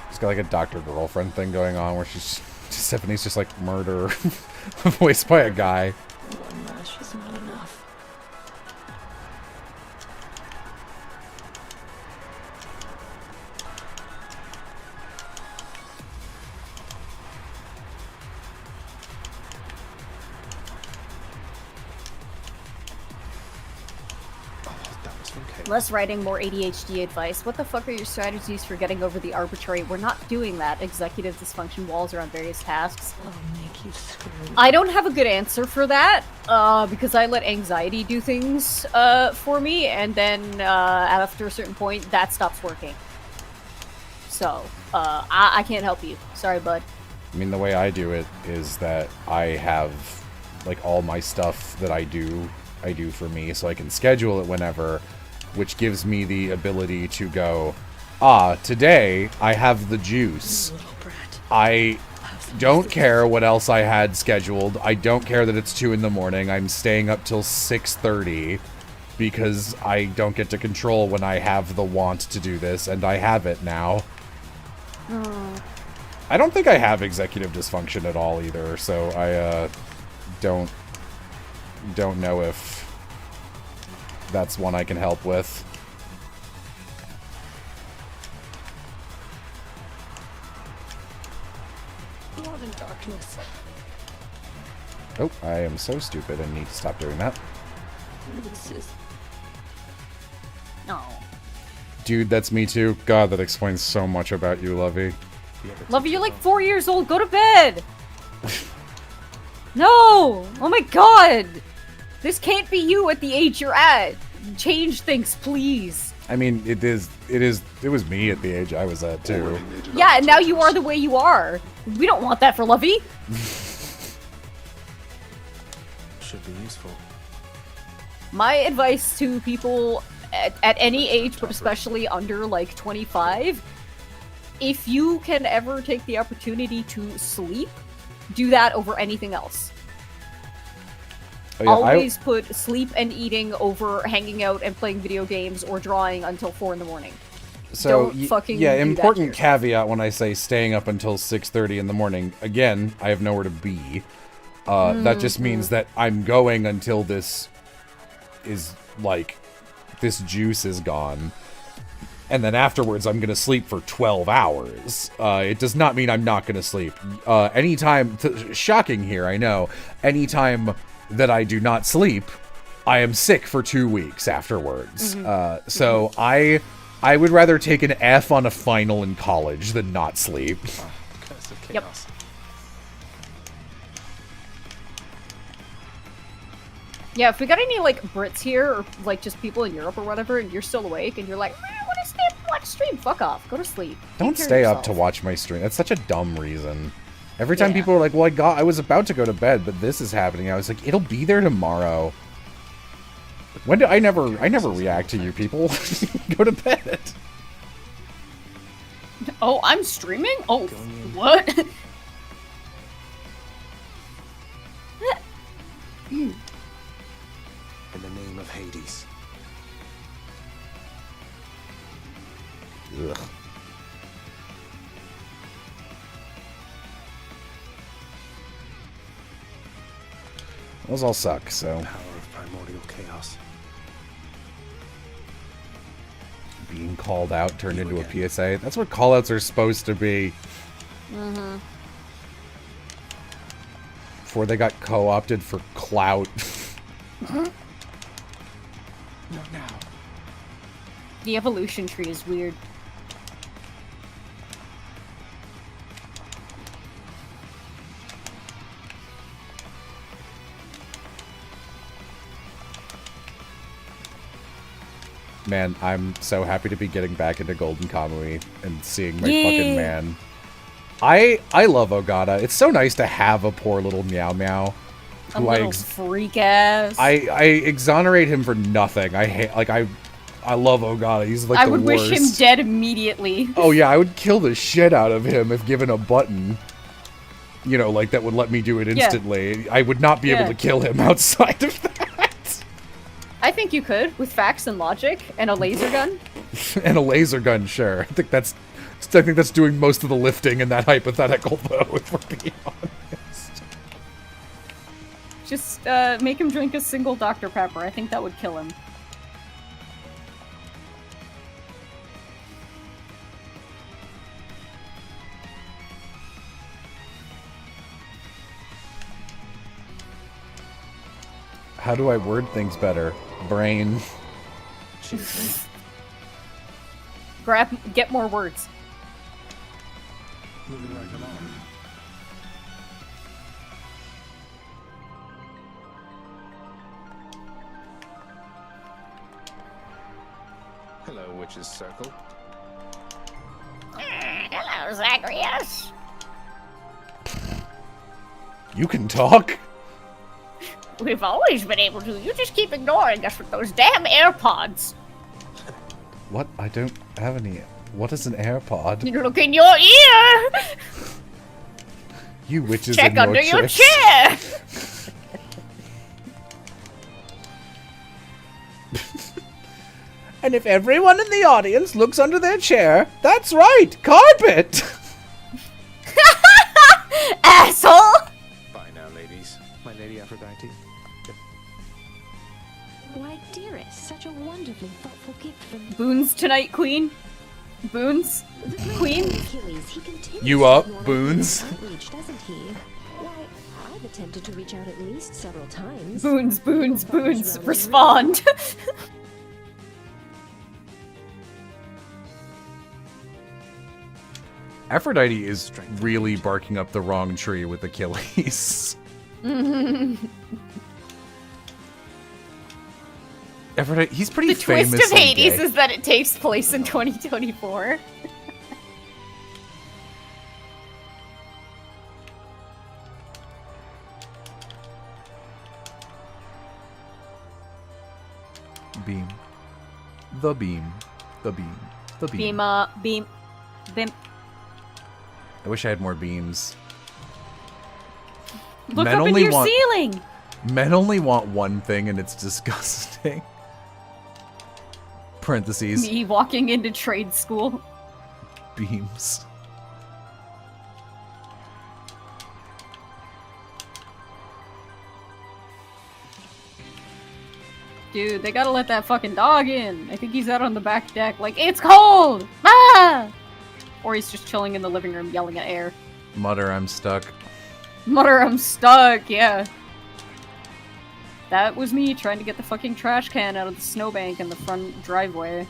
She's got like a doctor girlfriend thing going on where Stephanie's just like murder, voiced by a guy. One lash is not enough. Less writing, more ADHD advice. What the fuck are your strategies for getting over the arbitrary? We're not doing that. Executive dysfunction walls around various tasks. I'll make you scream. I don't have a good answer for that, because I let anxiety do things for me, and then after a certain point, that stops working. So, I can't help you. Sorry, bud. I mean, the way I do it is that I have, like, all my stuff that I do for me, so I can schedule it whenever, which gives me the ability to go, today I have the juice. I don't care what else I had scheduled. I don't care that it's 2 in the morning. I'm staying up till 6:30 because I don't get to control when I have the want to do this, and I have it now. I don't think I have executive dysfunction at all either, so I don't know if that's one I can help with. Blood and darkness. Oh, I am so stupid and need to stop doing that. This is... No. Dude, that's me too. God, that explains so much about you, Lovey. Lovey, you're like 4 years old. Go to bed. No! Oh my god! This can't be you at the age you're at. Change things, please. I mean, it was me at the age I was at too. Yeah, and now you are the way you are. We don't want that for Lovey. Should be useful. My advice to people at any age, but especially under like 25, if you can ever take the opportunity to sleep, do that over anything else. Oh, yeah, Always put sleep and eating over hanging out and playing video games or drawing until 4 in the morning. So, Don't fucking yeah, do important that caveat when I say staying up until 6:30 in the morning. Again, I have nowhere to be. That just means that I'm going until this is, like, this juice is gone. And then afterwards, I'm going to sleep for 12 hours. It does not mean I'm not going to sleep. Anytime, shocking here, I know. Anytime that I do not sleep, I am sick for 2 weeks afterwards. So I would rather take an F on a final in college than not sleep. Yep. Yeah, if we got any, like, Brits here, or, like, just people in Europe or whatever, and you're still awake, and you're like, I want to stay up and watch stream, fuck off. Go to sleep. Don't stay up to watch my stream. That's such a dumb reason. Every time Yeah. people are like, well, I was about to go to bed, but this is happening. I was like, it'll be there tomorrow. When do I never react to you people. Go to bed. Oh, I'm streaming? Oh, what? In the name of Hades. Ugh. Those all suck, so. Power of primordial chaos. Being called out turned into a PSA. That's what callouts are supposed to be. Mm-hmm. Before they got co-opted for clout. Not now. The evolution tree is weird. Man, I'm so happy to be getting back into Golden Kamui and seeing my Yay. fucking man. I love Ogata. It's so nice to have a poor little Meow Meow. A little freak ass. I exonerate him for nothing. I hate, like, I love Ogata. He's like the worst. I would wish him dead immediately. Oh yeah, I would kill the shit out of him if given a button. You know, like that would let me do it instantly. I would not be able to kill him outside of that. I think you could, with facts and logic and a laser gun. And a laser gun, sure. I think that's doing most of the lifting in that hypothetical, though, if we're being honest. Just make him drink a single Dr. Pepper. I think that would kill him. How do I word things better? Brain. Get more words. Moving right along. Hello, Witch's Circle. Hello, Zacharias. You can talk? We've always been able to. You just keep ignoring us with those damn AirPods. What? I don't have any. What is an AirPod? You look in your ear. You witches Check and your under your tricks. chair. And if everyone in the audience looks under their chair, that's right, carpet! Asshole! Bye now, ladies. My Lady Aphrodite. Why, dearest, such a wonderfully thoughtful gift from Boons tonight, Queen. Boons. Queen. Achilles, he continues You to up, ignore Boons? outreach, doesn't he? Why, I've attempted to reach out at least several times. Boons, boons, boons. Respond. Aphrodite is really barking up the wrong tree with Achilles. Aphrodite, he's pretty The twist famous. of Hades is that it takes place in 2024. Beam. The beam. The beam. The beam. Beam. I wish I had more beams. Look up into your ceiling! Men only want one thing, and it's disgusting. Parentheses. Me walking into trade school. Beams. Dude, they gotta let that fucking dog in. I think he's out on the back deck like, it's cold! Ah! Or he's just chilling in the living room yelling at air. Mutter, I'm stuck. Mutter, I'm stuck, yeah. That was me trying to get the fucking trash can out of the snowbank in the front driveway.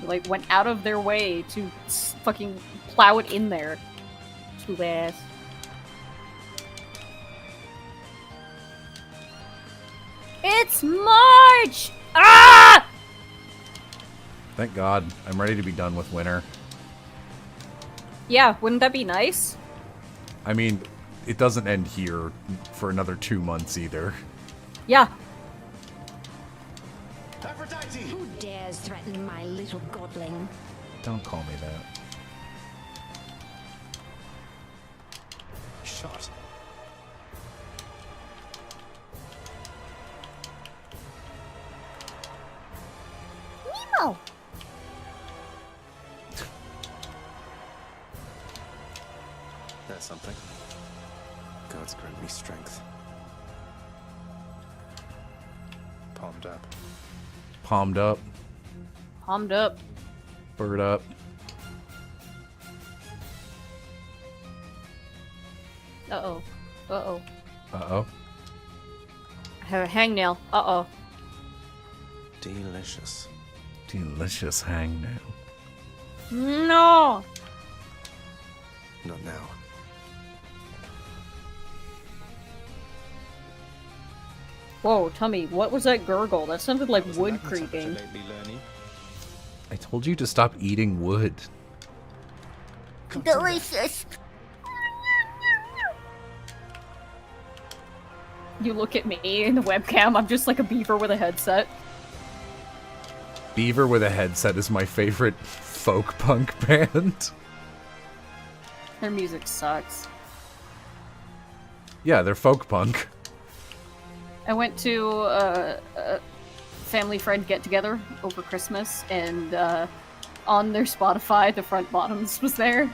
Like, went out of their way to fucking plow it in there. Too ass. It's March! Ah! Thank God. I'm ready to be done with winter. Yeah, wouldn't that be nice? I mean, it doesn't end here for another 2 months either. Yeah. Who dares threaten my little godling? Don't call me that. Shot. Nemo! That's something. Gods grant me strength. Palmed up. Palmed up. Palmed up. Bird up. Uh-oh. Uh-oh. Uh-oh. I have a hangnail. Uh-oh. Delicious. Delicious hangnail. No! Not now. Whoa, Tummy, what was that gurgle? That sounded like wood creaking. I told you to stop eating wood. Delicious. You look at me in the webcam, I'm just like a beaver with a headset. Beaver with a headset is my favorite folk punk band. Their music sucks. Yeah, they're folk punk. I went to a family friend get-together over Christmas, and on their Spotify, the Front Bottoms was there.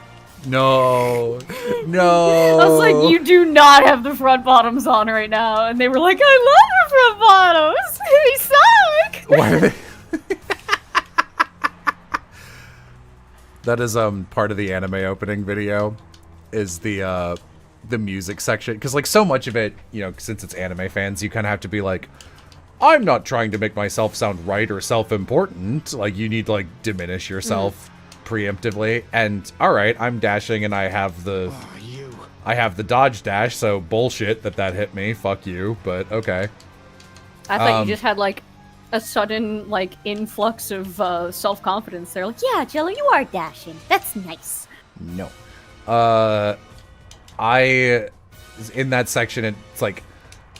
No. No. I was like, you do not have the Front Bottoms on right now. And they were like, I love the Front Bottoms. They suck. Why are they... That is part of the anime opening video, is the music section, because like so much of it, you know, since it's anime fans, you kind of have to be like, I'm not trying to make myself sound right or self-important. Like, you need to like diminish yourself preemptively. And all right, I'm dashing and I have the dodge dash, so bullshit that hit me. Fuck you, but okay. I thought you just had like a sudden like influx of self-confidence there. Like, Yeah, Jello, you are dashing. That's nice. No. In that section, it's like,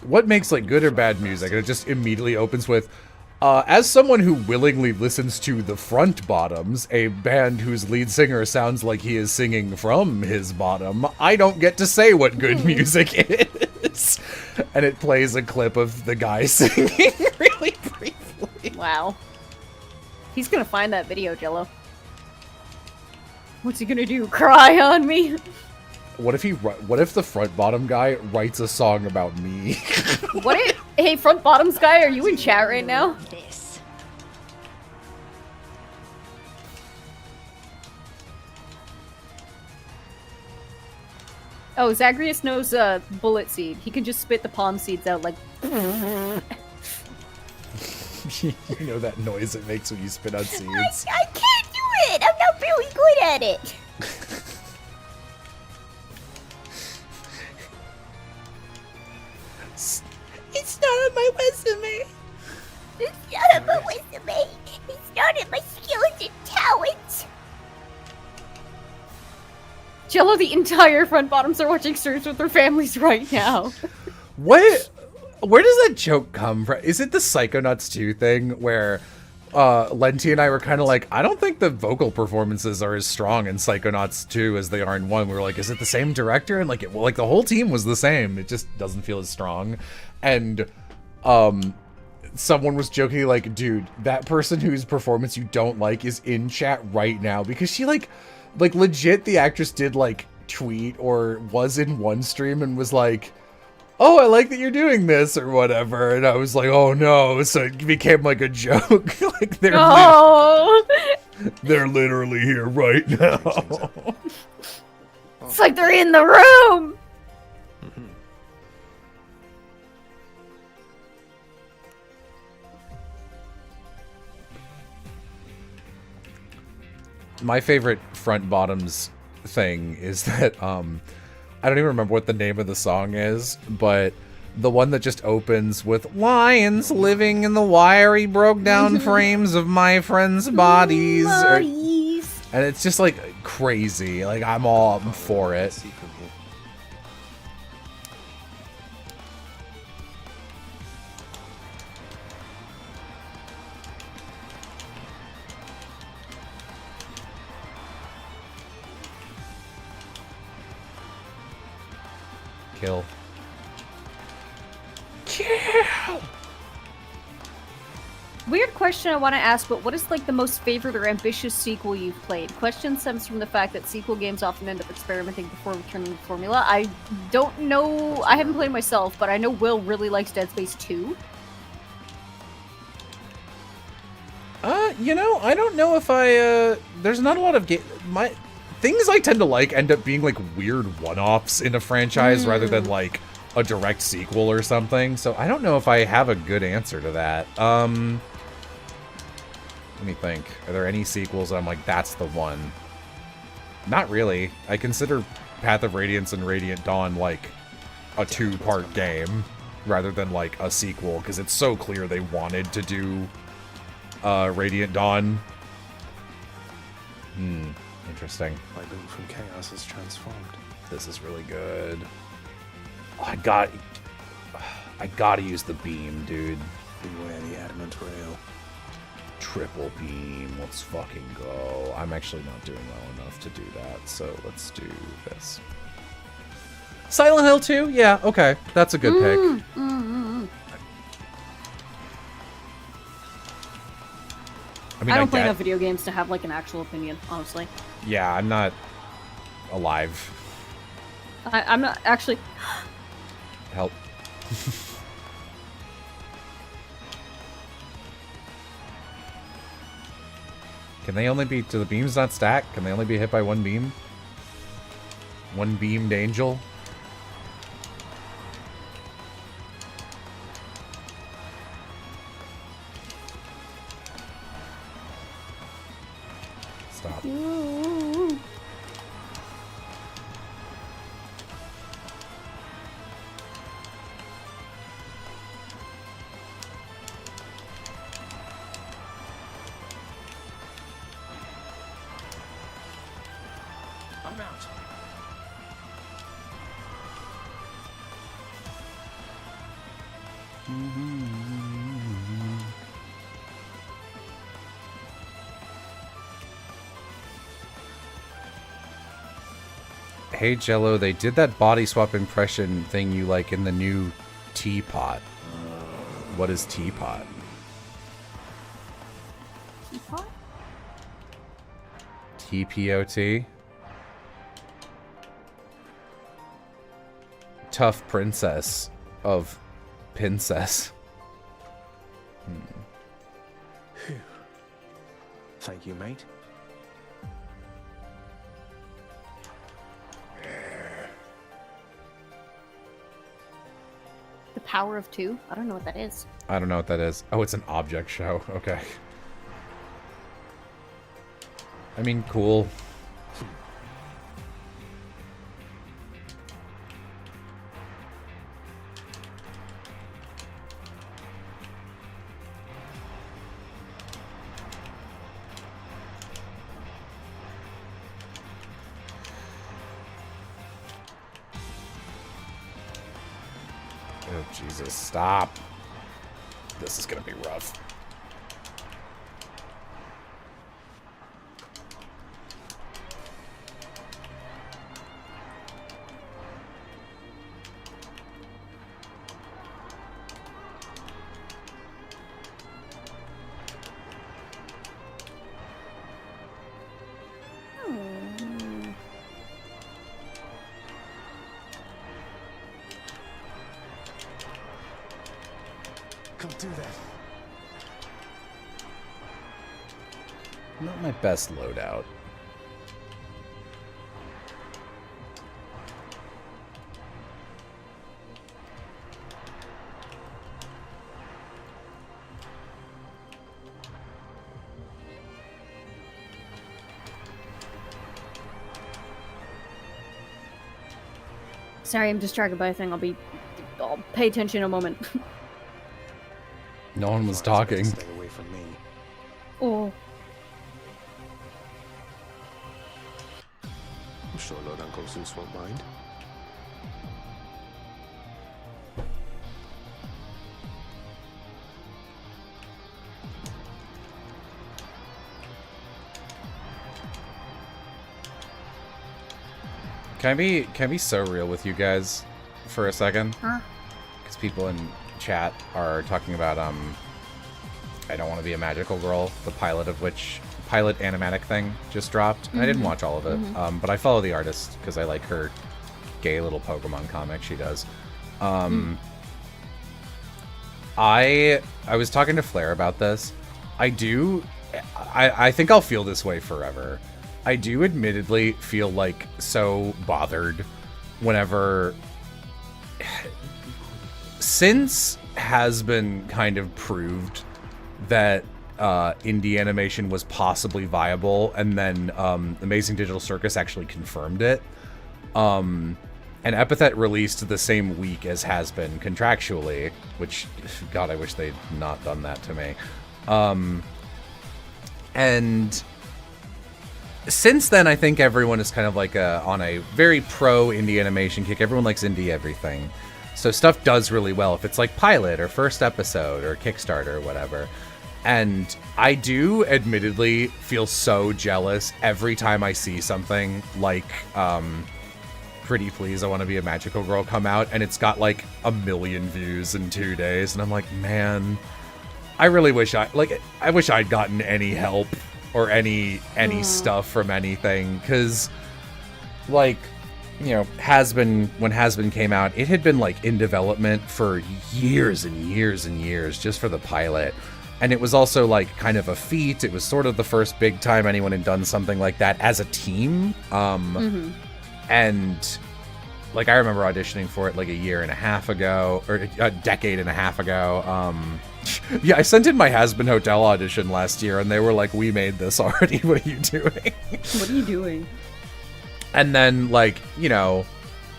what makes like good or bad music? And it just immediately opens with, as someone who willingly listens to the Front Bottoms, a band whose lead singer sounds like he is singing from his bottom, I don't get to say what good music is. And it plays a clip of the guy singing really briefly. wow. He's gonna find that video, Jello. What's he gonna do? Cry on me? What if the Front Bottom guy writes a song about me? What if, hey, Front Bottoms guy, are you in chat right now? This. Oh, Zagreus knows bullet seed. He can just spit the palm seeds out like. You know that noise it makes when you spit out seeds? I can't do it. I'm not very good at it. It's not on my resume. It's not on my resume. It's not in my skills and talents. Jello, the entire Front Bottoms are watching streams with their families right now. What? Where does that joke come from? Is it the Psychonauts 2 thing where Lenti and I were kind of like, I don't think the vocal performances are as strong in Psychonauts 2 as they are in 1. We were like, is it the same director? And like, like the whole team was the same. It just doesn't feel as strong. And someone was joking like, dude, that person whose performance you don't like is in chat right now because she like legit, the actress did like tweet or was in one stream and was like, oh, I like that you're doing this or whatever. And I was like, oh no. So it became like a joke. Like they're literally here right now. It's like they're in the room. My favorite Front Bottoms thing is that I don't even remember what the name of the song is, but the one that just opens with lions living in the wiry broke down frames of my friends' bodies. And it's just like, crazy. Like, I'm all for it. Kill. Kill! Weird question I want to ask, but what is like the most favorite or ambitious sequel you've played? Question stems from the fact that sequel games often end up experimenting before returning to formula. I don't know. I haven't played myself, but I know Will really likes Dead Space 2. You know, I don't know if I, there's not a lot of things I tend to like end up being like weird one-offs in a franchise rather than like a direct sequel or something. So I don't know if I have a good answer to that. Let me think. Are there any sequels that I'm like, that's the one? Not really. I consider Path of Radiance and Radiant Dawn like a two-part game rather than like a sequel, because it's so clear they wanted to do Radiant Dawn. Interesting. My boon from chaos is transformed. This is really good. Oh, I gotta use the beam, dude. Beware the adamant rail. Triple beam. Let's fucking go. I'm actually not doing well enough to do that, so let's do this. Silent Hill 2? Yeah, okay. That's a good pick. I mean, I don't play enough video games to have like an actual opinion, honestly. Yeah, I'm not alive. I'm not actually. Help. Can they only be, do the beams not stack? Can they only be hit by one beam? One beamed angel? Stop. I'm out. Hey Jello, they did that body swap impression thing you like in the new teapot. What is teapot? Teapot? TPOT? Tough princess of Pincess. Phew. Thank you, mate. The Power of Two? I don't know what that is. I don't know what that is. Oh, it's an object show. Okay. I mean, cool. Oh, Jesus, stop. This is gonna be rough. Can't do that. Not my best loadout. Sorry, I'm distracted by a thing. I'll pay attention in a moment. No one was talking. Stay away from me. Oh. Uncle Zeus won't mind. Can I be so real with you guys for a second? Huh? Because people in chat are talking about I Don't Want to Be a Magical Girl, the pilot animatic thing just dropped. I didn't watch all of it, but I follow the artist because I like her gay little Pokemon comic she does. I was talking to Flair about this. I think I'll feel this way forever. I do admittedly feel like so bothered whenever, since has been kind of proved that indie animation was possibly viable, and then Amazing Digital Circus actually confirmed it. And Epithet released the same week as Has Been contractually, which, God, I wish they'd not done that to me. And since then, I think everyone is kind of like on a very pro indie animation kick. Everyone likes indie everything. So stuff does really well if it's like pilot or first episode or Kickstarter or whatever. And I do admittedly feel so jealous every time I see something like Pretty Please, I Want to Be a Magical Girl come out, and it's got like 1 million views in 2 days. And I'm like, man, I really wish I wish I'd gotten any help or any stuff from anything, because, like, you know, when Has Been came out, it had been like in development for years and years and years just for the pilot, and it was also like kind of a feat. It was sort of the first big time anyone had done something like that as a team, and like I remember auditioning for it like a year and a half ago, or a decade and a half ago. Yeah, I sent in my Has Been Hotel audition last year, and they were like, "We made this already. What are you doing?" What are you doing? And then, like, you know,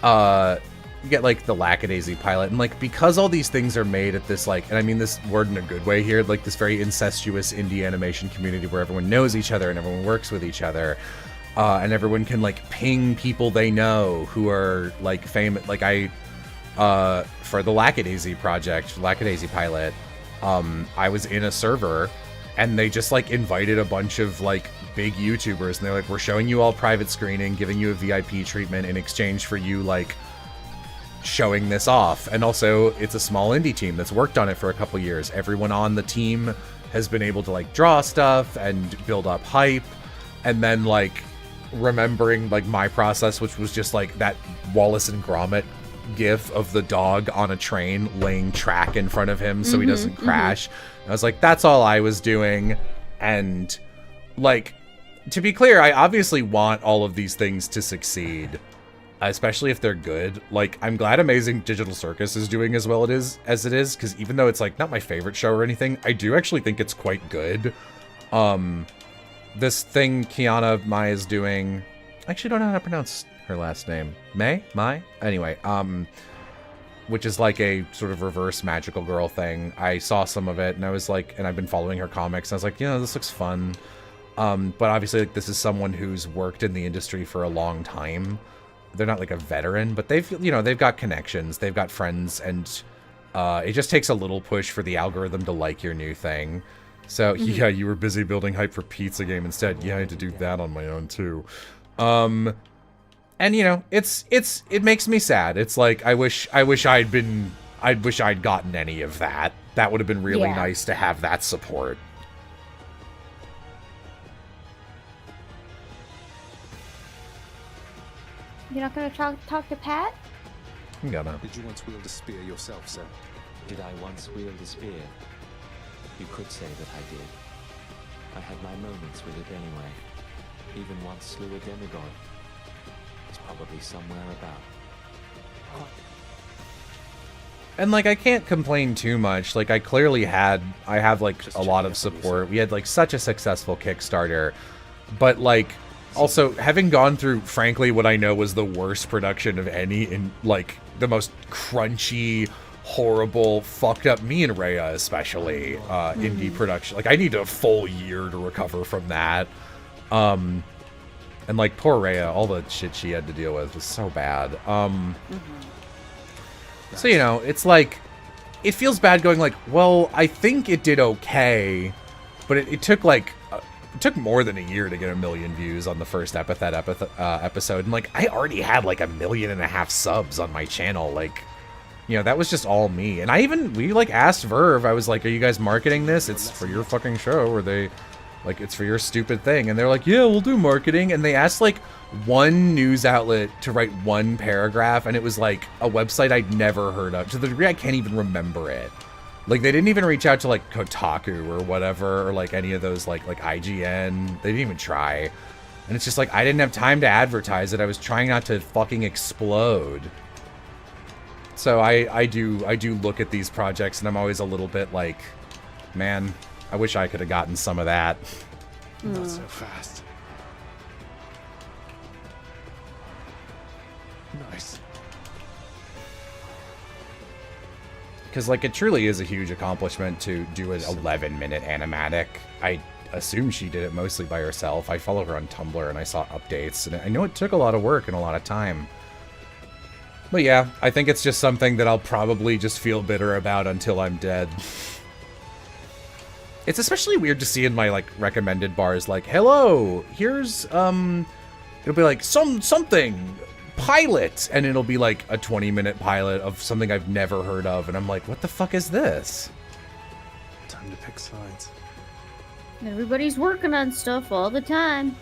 you get like the Lackadaisy pilot, and like because all these things are made at this, like, and I mean this word in a good way here, like this very incestuous indie animation community where everyone knows each other and everyone works with each other, and everyone can like ping people they know who are like famous. Like for the Lackadaisy project, Lackadaisy pilot. I was in a server, and they just like invited a bunch of like big YouTubers, and they're like, "We're showing you all private screening, giving you a VIP treatment in exchange for you like showing this off." And also, it's a small indie team that's worked on it for a couple years. Everyone on the team has been able to like draw stuff and build up hype, and then like remembering like my process, which was just like that Wallace and Gromit gif of the dog on a train laying track in front of him so he doesn't crash. I was like, that's all I was doing. And like, to be clear, I obviously want all of these things to succeed, especially if they're good. Like, I'm glad Amazing Digital Circus is doing as well as it is, because even though it's like not my favorite show or anything, I do actually think it's quite good. This thing Kiana Mai is doing, I actually don't know how to pronounce her last name. Mai? Anyway, which is like a sort of reverse magical girl thing. I saw some of it, and I was like, and I've been following her comics, and I was like, you know, this looks fun. But obviously, like, this is someone who's worked in the industry for a long time. They're not like a veteran, but they've got connections, they've got friends, and it just takes a little push for the algorithm to like your new thing. So yeah, you were busy building hype for Pizza Game instead. Yeah, I had to do that on my own too. And you know, it makes me sad. It's like I wish I'd gotten any of that. That would have been really nice to have that support. You're not gonna talk to Pat? I'm gonna. Did you once wield a spear yourself, sir? Did I once wield a spear? You could say that I did. I had my moments with it anyway. Even once slew a demigod. It's probably somewhere about. And like, I can't complain too much. Like, I have like a lot of support. We had like such a successful Kickstarter, but like, also having gone through, frankly, what I know was the worst production of any, in like the most crunchy, horrible, fucked up, me and Rhea especially, indie production. Like, I need a full year to recover from that. And like poor Rhea, all the shit she had to deal with was so bad. So you know, it's like it feels bad going like, well, I think it did okay, but it took like it took more than a year to get 1 million views on the first episode, and like I already had like 1.5 million subs on my channel. Like, you know, that was just all me. And we like asked Verve, I was like, are you guys marketing this? It's for your fucking show, or they like it's for your stupid thing? And they're like, yeah, we'll do marketing. And they asked like one news outlet to write one paragraph, and it was like a website I'd never heard of, to the degree I can't even remember it. Like, they didn't even reach out to like Kotaku or whatever, or like any of those like IGN. They didn't even try. And it's just like, I didn't have time to advertise it. I was trying not to fucking explode. So I do look at these projects, and I'm always a little bit like, man, I wish I could have gotten some of that. Not so fast. Nice. Because, like, it truly is a huge accomplishment to do an 11-minute animatic. I assume she did it mostly by herself. I follow her on Tumblr, and I saw updates, and I know it took a lot of work and a lot of time. But yeah, I think it's just something that I'll probably just feel bitter about until I'm dead. It's especially weird to see in my, like, recommended bars, like, hello, here's, it'll be like, something, pilot, and it'll be like a 20-minute pilot of something I've never heard of, and I'm like, what the fuck is this? Time to pick sides. Everybody's working on stuff all the time.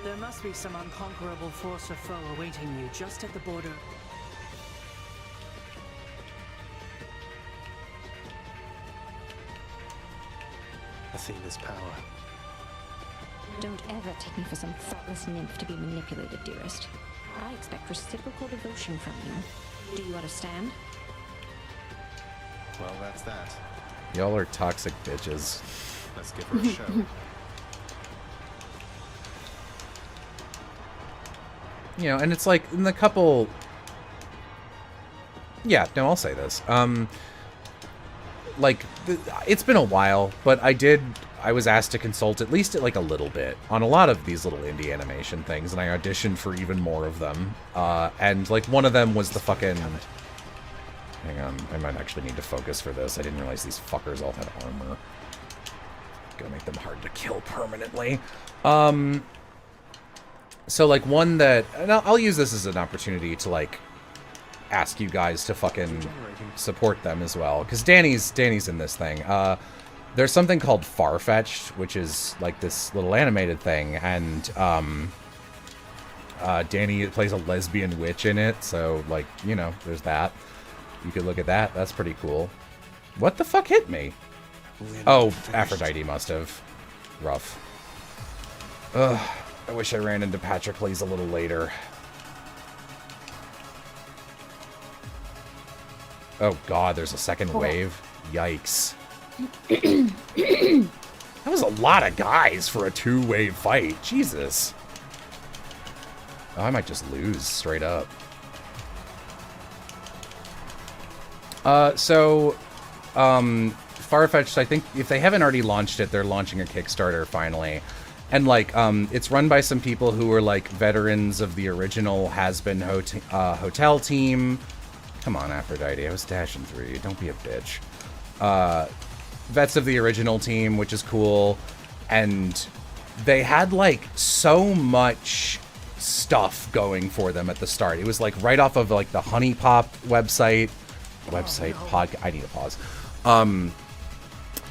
There must be some unconquerable force or foe awaiting you just at the border. Athena's power. Don't ever take me for some thoughtless nymph to be manipulated, dearest. I expect reciprocal devotion from you. Do you understand? Well, that's that. Y'all are toxic bitches. Let's give her a show. You know, and it's like, in the couple... Yeah, no, I'll say this. Like, it's been a while, but I was asked to consult at least like a little bit on a lot of these little indie animation things, and I auditioned for even more of them. And like one of them was the fucking... Hang on, I might actually need to focus for this. I didn't realize these fuckers all had armor. Gonna make them hard to kill permanently. So like one that... And I'll use this as an opportunity to like ask you guys to fucking support them as well, because Danny's in this thing. There's something called Farfetched, which is like this little animated thing, and Danny plays a lesbian witch in it, so like, you know, there's that. You could look at that. That's pretty cool. What the fuck hit me? Oh, Aphrodite must have. Rough. Ugh. I wish I ran into Patrocles a little later. Oh god, there's a second wave. Yikes. That was a lot of guys for a 2-wave fight. Jesus. Oh, I might just lose straight up. Farfetched, I think if they haven't already launched it, they're launching a Kickstarter finally. And like, it's run by some people who are like veterans of the original Has-Been Hotel team. Come on, Aphrodite, I was dashing through you. Don't be a bitch. Vets of the original team, which is cool. And they had like so much stuff going for them at the start. It was like right off of like the Honey Pop website, I need to pause.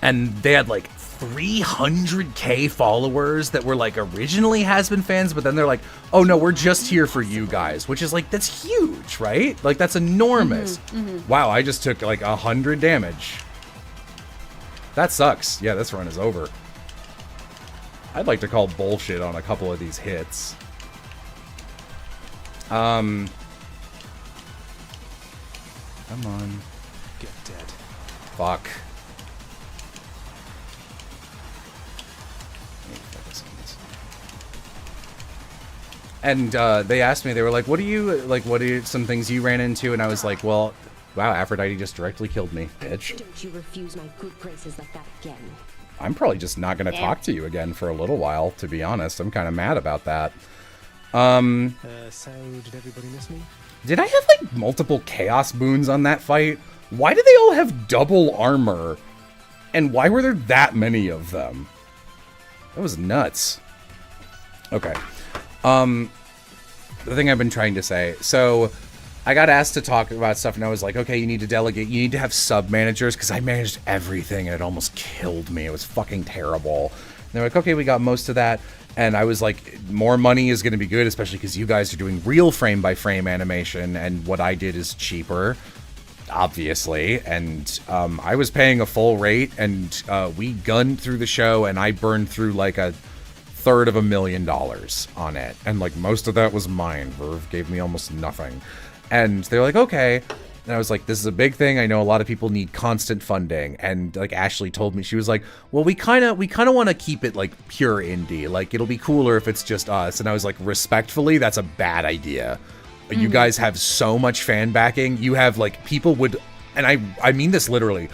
And they had like 300k followers that were like originally Has-Been fans, but then they're like, oh no, we're just here for you guys, which is like, that's huge, right? Like that's enormous. Wow, I just took like 100 damage. That sucks. Yeah, this run is over. I'd like to call bullshit on a couple of these hits. Come on. Get dead. Fuck. And they asked me, they were like, what are some things you ran into? And I was like, well, wow, Aphrodite just directly killed me, bitch. Don't you refuse my good graces like that again. I'm probably just not going to talk to you again for a little while, to be honest. I'm kind of mad about that. So did everybody miss me? Did I have, like, multiple chaos boons on that fight? Why do they all have double armor? And why were there that many of them? That was nuts. Okay. The thing I've been trying to say. So, I got asked to talk about stuff, and I was like, okay, you need to delegate. You need to have sub-managers, because I managed everything, and it almost killed me. It was fucking terrible. And they're like, okay, we got most of that. And I was like, more money is going to be good, especially because you guys are doing real frame-by-frame animation, and what I did is cheaper, obviously. And I was paying a full rate, and we gunned through the show, and I burned through like $350,000 on it. And like most of that was mine. Verve gave me almost nothing. And they're like, okay. And I was like, this is a big thing. I know a lot of people need constant funding. And like Ashley told me, she was like, well, we kind of want to keep it like pure indie. Like it'll be cooler if it's just us. And I was like, respectfully, that's a bad idea. You guys have so much fan backing. You have like people would, and I mean this literally.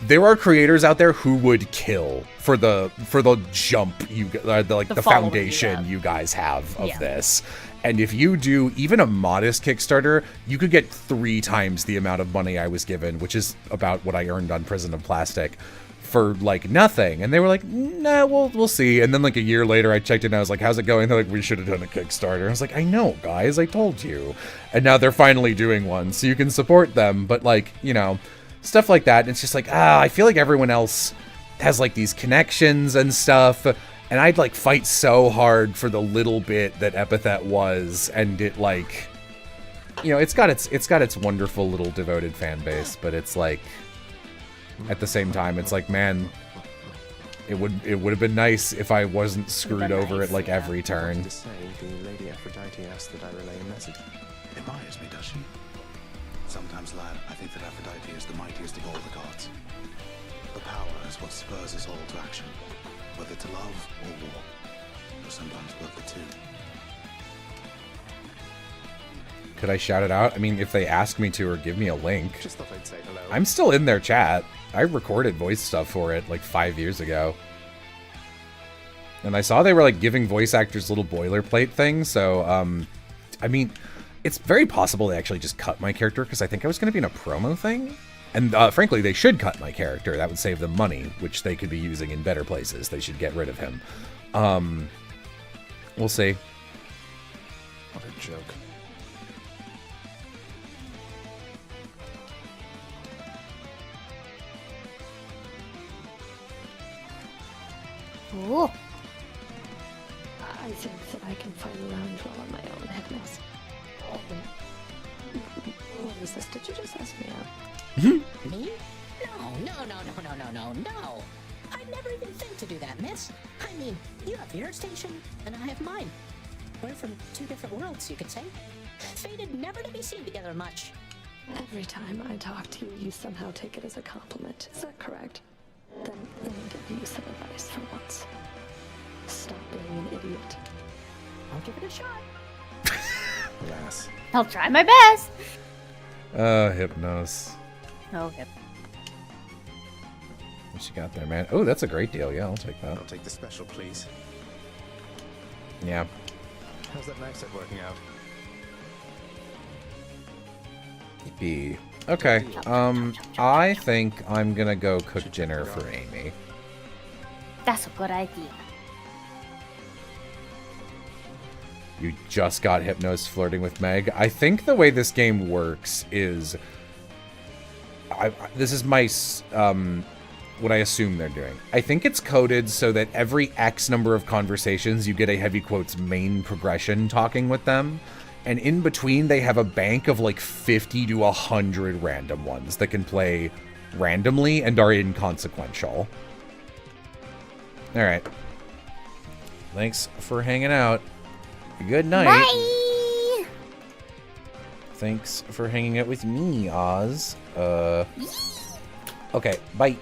There are creators out there who would kill for the jump the foundation you guys have of this. And if you do even a modest Kickstarter, you could get 3 times the amount of money I was given, which is about what I earned on Prison of Plastic, for like nothing. And they were like, nah, we'll see. And then like a year later I checked in and I was like, how's it going? They're like, we should have done a Kickstarter. I was like, I know, guys, I told you. And now they're finally doing one, so you can support them. But like, you know, stuff like that. And it's just like, I feel like everyone else has like these connections and stuff. And I'd like fight so hard for the little bit that Epithet was, and it like, you know, it's got its wonderful little devoted fan base, but it's like, at the same time, it's like, man, it would have been nice if I wasn't screwed over at like every turn. To say, the Lady Aphrodite asked that I relay a message. Admires me, does she? Sometimes, lad, I think that Aphrodite is the mightiest of all the gods. The power is what spurs us all to action. Whether to love or war, or sometimes both the two. Could I shout it out? I mean, if they ask me to or give me a link. Just thought I'd say hello. I'm still in their chat. I recorded voice stuff for it like 5 years ago. And I saw they were like giving voice actors little boilerplate things, so I mean, it's very possible they actually just cut my character, because I think I was going to be in a promo thing. And frankly, they should cut my character. That would save them money, which they could be using in better places. They should get rid of him. We'll see. What a joke. Ooh. I think that I can find a lounge well on my own, Hypnos. What is this? Did you just ask me out? Me? No. I'd never even think to do that, miss. I mean, you have your station, and I have mine. We're from 2 different worlds, you could say. Fated never to be seen together much. Every time I talk to you, you somehow take it as a compliment. Is that correct? Then let me give you some advice for once. Stop being an idiot. I'll give it a shot. Alas. I'll try my best. Hypnos. Oh, Hyp. What you got there, man? Oh, that's a great deal. Yeah, I'll take that. I'll take the special, please. Yeah. How's that knife set working out? Yippee. Okay, I think I'm gonna go cook dinner for Amy. That's a good idea. You just got Hypnos flirting with Meg. I think the way this game works is... this is my... what I assume they're doing. I think it's coded so that every X number of conversations, you get a heavy quotes main progression talking with them. And in between, they have a bank of like 50 to 100 random ones that can play randomly and are inconsequential. Alright. Thanks for hanging out. Good night. Bye! Thanks for hanging out with me, Oz. Okay, bye.